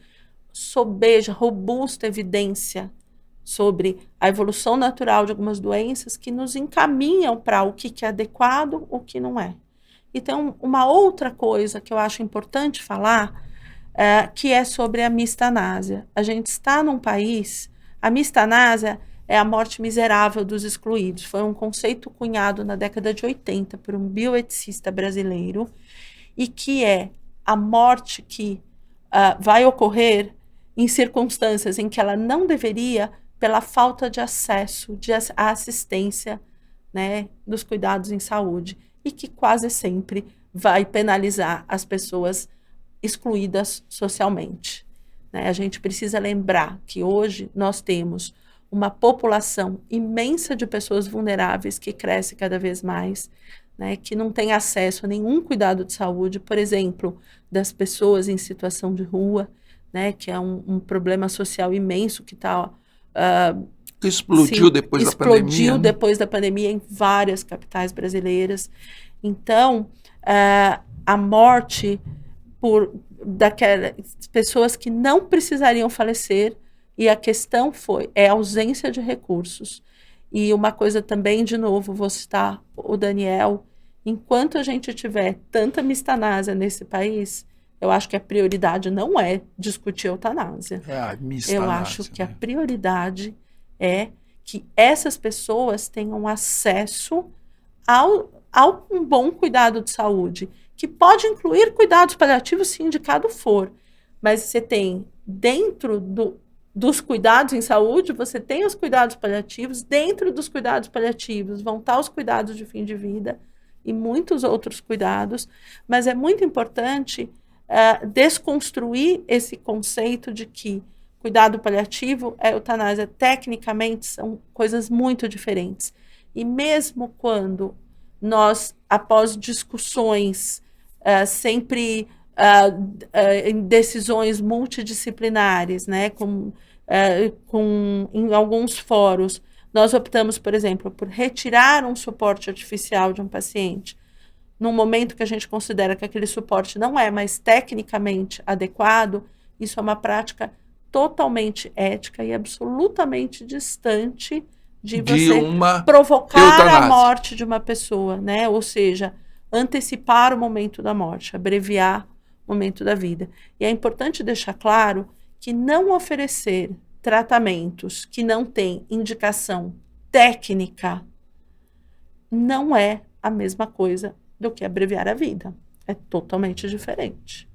sobeja, robusta evidência sobre a evolução natural de algumas doenças que nos encaminham para o que é adequado, o que não é. E tem uma outra coisa que eu acho importante falar, que é sobre a mistanásia. A gente está num país, a mistanásia é a morte miserável dos excluídos. Foi um conceito cunhado na década de 80 por um bioeticista brasileiro, e que é a morte que vai ocorrer em circunstâncias em que ela não deveria, pela falta de acesso à assistência, né, dos cuidados em saúde, e que quase sempre vai penalizar as pessoas excluídas socialmente. Né? A gente precisa lembrar que hoje nós temos uma população imensa de pessoas vulneráveis que cresce cada vez mais, né, que não tem acesso a nenhum cuidado de saúde, por exemplo, das pessoas em situação de rua, né, que é um problema social imenso que está... que explodiu depois da pandemia. Explodiu depois da pandemia em várias capitais brasileiras. Então, a morte por daquelas pessoas que não precisariam falecer, e a questão é a ausência de recursos. E uma coisa também, de novo, vou citar o Daniel, enquanto a gente tiver tanta mistanásia nesse país, eu acho que a prioridade não é discutir eutanásia. Eu acho que a prioridade é que essas pessoas tenham acesso ao um bom cuidado de saúde, que pode incluir cuidados paliativos se indicado for. Mas você tem, dentro dos cuidados em saúde, você tem os cuidados paliativos, dentro dos cuidados paliativos vão estar os cuidados de fim de vida e muitos outros cuidados, mas é muito importante desconstruir esse conceito de que cuidado paliativo e eutanásia tecnicamente são coisas muito diferentes. E mesmo quando nós, após discussões, sempre em decisões multidisciplinares, né, em alguns fóruns, nós optamos, por exemplo, por retirar um suporte artificial de um paciente, num momento que a gente considera que aquele suporte não é mais tecnicamente adequado. Isso é uma prática totalmente ética e absolutamente distante de você provocar eutanásia, a morte de uma pessoa, né? Ou seja, antecipar o momento da morte, abreviar o momento da vida. E é importante deixar claro que não oferecer tratamentos que não têm indicação técnica não é a mesma coisa do que abreviar a vida. É totalmente diferente,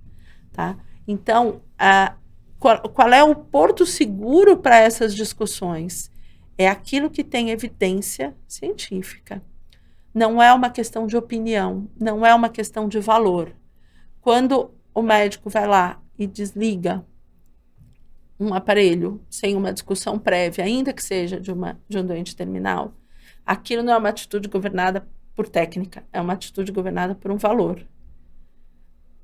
tá? Então, qual é o porto seguro para essas discussões? É aquilo que tem evidência científica. Não é uma questão de opinião, não é uma questão de valor. Quando o médico vai lá e desliga um aparelho sem uma discussão prévia, ainda que seja de um doente terminal, aquilo não é uma atitude governada por técnica, é uma atitude governada por um valor.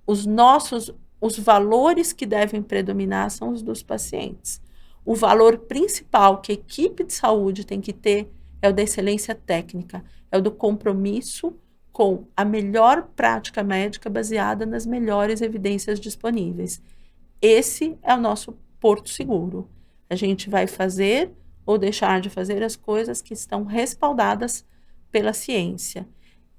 Os valores que devem predominar são os dos pacientes. O valor principal que a equipe de saúde tem que ter é o da excelência técnica, é o do compromisso com a melhor prática médica baseada nas melhores evidências disponíveis. Esse é o nosso porto seguro. A gente vai fazer ou deixar de fazer as coisas que estão respaldadas pela ciência.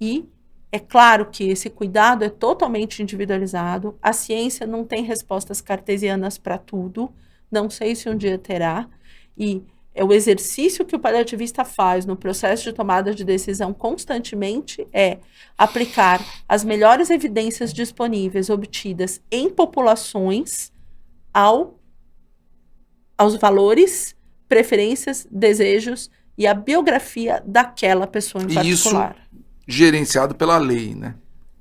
E é claro que esse cuidado é totalmente individualizado. A ciência não tem respostas cartesianas para tudo. Não sei se um dia terá. E o exercício que o paliativista faz no processo de tomada de decisão constantemente é aplicar as melhores evidências disponíveis obtidas em populações ao aos valores, preferências, desejos e a biografia daquela pessoa em E particular. isso gerenciado pela lei, né?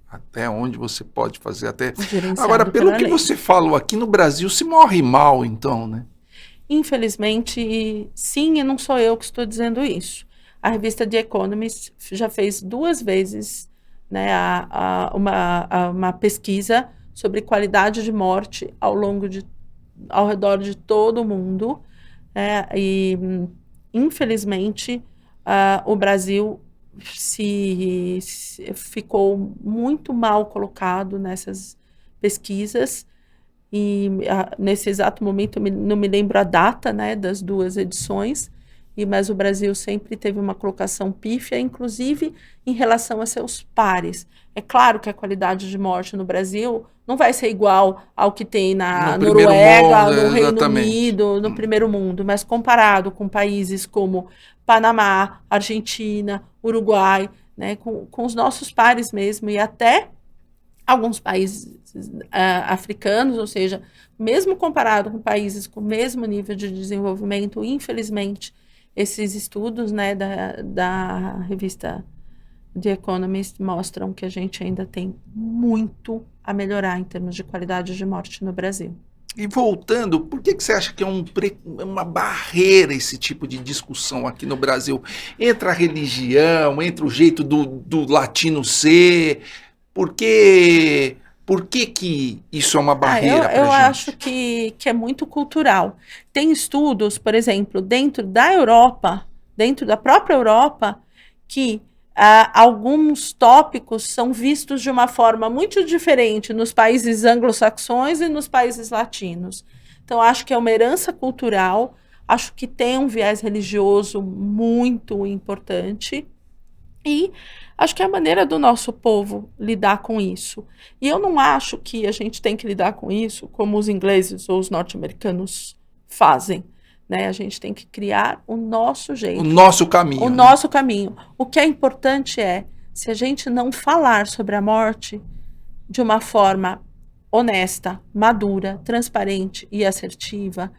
Até onde você pode fazer até... Gerenciado Agora, pelo pela que lei. você falou, aqui no Brasil se morre mal, então, né? Infelizmente, sim, e não sou eu que estou dizendo isso. A revista The Economist já fez 2 vezes, né, uma pesquisa sobre qualidade de morte ao redor de todo o mundo, né, e infelizmente o Brasil ficou muito mal colocado nessas pesquisas. E nesse exato momento não me lembro a data, né, das 2 edições, mas o Brasil sempre teve uma colocação pífia, inclusive em relação a seus pares. É claro que a qualidade de morte no Brasil não vai ser igual ao que tem na Noruega, no Reino Unido, no primeiro mundo, mas comparado com países como Panamá, Argentina, Uruguai, né, com os nossos pares mesmo, e até alguns países africanos, ou seja, mesmo comparado com países com o mesmo nível de desenvolvimento, infelizmente, esses estudos, né, da revista The Economist mostram que a gente ainda tem muito a melhorar em termos de qualidade de morte no Brasil. E voltando, por que você acha que é uma barreira esse tipo de discussão aqui no Brasil? Entre a religião, entre o jeito do latino ser... Por que isso é uma barreira para a gente? Eu acho que é muito cultural. Tem estudos, por exemplo, dentro da Europa, dentro da própria Europa, que alguns tópicos são vistos de uma forma muito diferente nos países anglo-saxões e nos países latinos. Então, acho que é uma herança cultural, acho que tem um viés religioso muito importante. E acho que é a maneira do nosso povo lidar com isso. E eu não acho que a gente tem que lidar com isso como os ingleses ou os norte-americanos fazem, né? A gente tem que criar o nosso jeito. O nosso caminho. O nosso caminho. O que é importante é, se a gente não falar sobre a morte de uma forma honesta, madura, transparente e assertiva,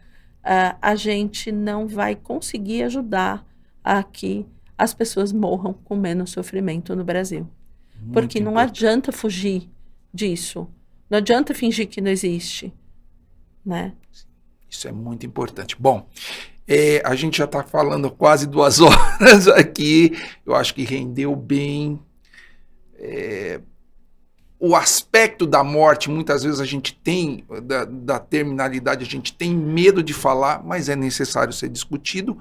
a gente não vai conseguir ajudar a que as pessoas morram com menos sofrimento no Brasil. Porque não adianta fugir disso. Não adianta fingir que não existe, né? Isso é muito importante. Bom, a gente já está falando quase 2 horas aqui. Eu acho que rendeu bem. O aspecto da morte, muitas vezes a gente tem, da terminalidade, a gente tem medo de falar, mas é necessário ser discutido.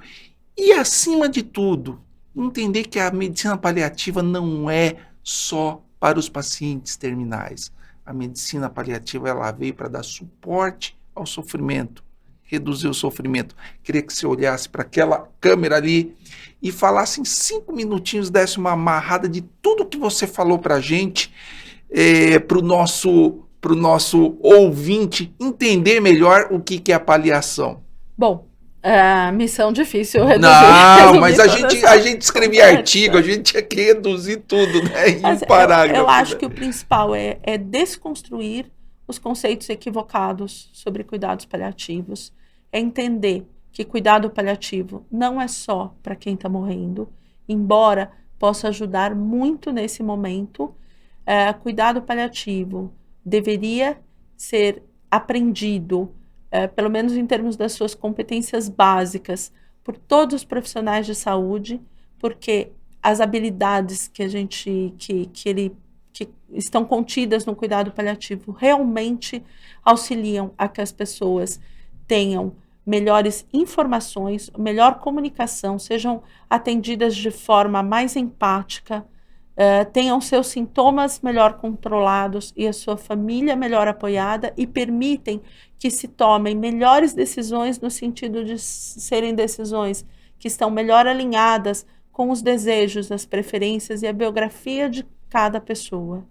E, acima de tudo, entender que a medicina paliativa não é só para os pacientes terminais. A medicina paliativa ela veio para dar suporte ao sofrimento, reduzir o sofrimento. Queria que você olhasse para aquela câmera ali e falasse em 5 minutinhos, desse uma amarrada de tudo que você falou para a gente, para o nosso ouvinte entender melhor o que é a paliação. Bom, missão difícil Não, mas a gente escrevia artigo, a gente tinha que reduzir tudo, né, em um parágrafo. Eu acho que o principal é desconstruir os conceitos equivocados sobre cuidados paliativos, é entender que cuidado paliativo não é só para quem está morrendo, embora possa ajudar muito nesse momento. Cuidado paliativo deveria ser aprendido, pelo menos em termos das suas competências básicas, por todos os profissionais de saúde, porque as habilidades que estão contidas no cuidado paliativo realmente auxiliam a que as pessoas tenham melhores informações, melhor comunicação, sejam atendidas de forma mais empática, tenham seus sintomas melhor controlados e a sua família melhor apoiada e permitem que se tomem melhores decisões no sentido de serem decisões que estão melhor alinhadas com os desejos, as preferências e a biografia de cada pessoa.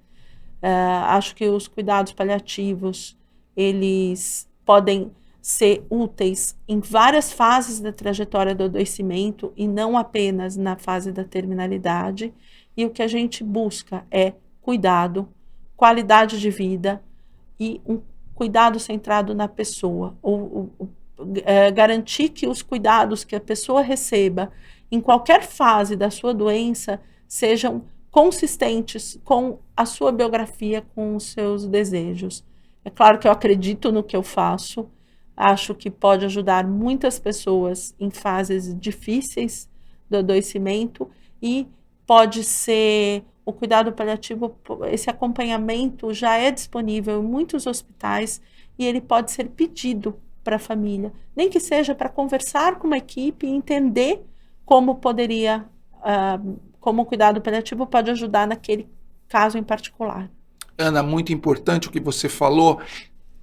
Acho que os cuidados paliativos, eles podem ser úteis em várias fases da trajetória do adoecimento e não apenas na fase da terminalidade. E o que a gente busca é cuidado, qualidade de vida e um cuidado centrado na pessoa. garantir que os cuidados que a pessoa receba em qualquer fase da sua doença sejam consistentes com a sua biografia, com os seus desejos. É claro que eu acredito no que eu faço, acho que pode ajudar muitas pessoas em fases difíceis do adoecimento e pode ser o cuidado paliativo, esse acompanhamento já é disponível em muitos hospitais e ele pode ser pedido para a família, nem que seja para conversar com uma equipe e entender como poderia, como o cuidado paliativo pode ajudar naquele caso em particular. Ana, muito importante o que você falou.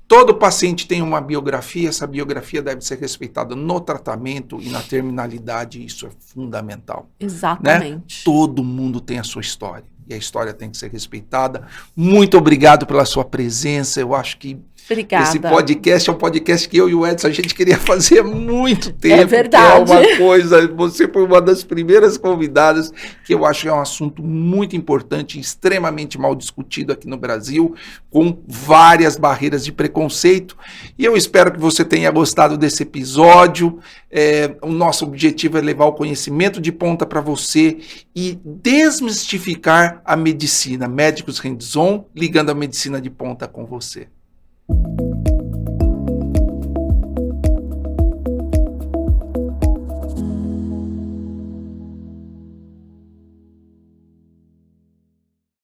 Todo paciente tem uma biografia, essa biografia deve ser respeitada no tratamento e na terminalidade, isso é fundamental. Exatamente. Né? Todo mundo tem a sua história e a história tem que ser respeitada. Muito obrigado pela sua presença, eu acho que Obrigada. Esse podcast é um podcast que eu e o Edson a gente queria fazer há muito tempo. É verdade. É uma coisa, você foi uma das primeiras convidadas que eu acho que é um assunto muito importante, extremamente mal discutido aqui no Brasil, com várias barreiras de preconceito. E eu espero que você tenha gostado desse episódio. O nosso objetivo é levar o conhecimento de ponta para você e desmistificar a medicina. Médicos Hands-on, ligando a medicina de ponta com você.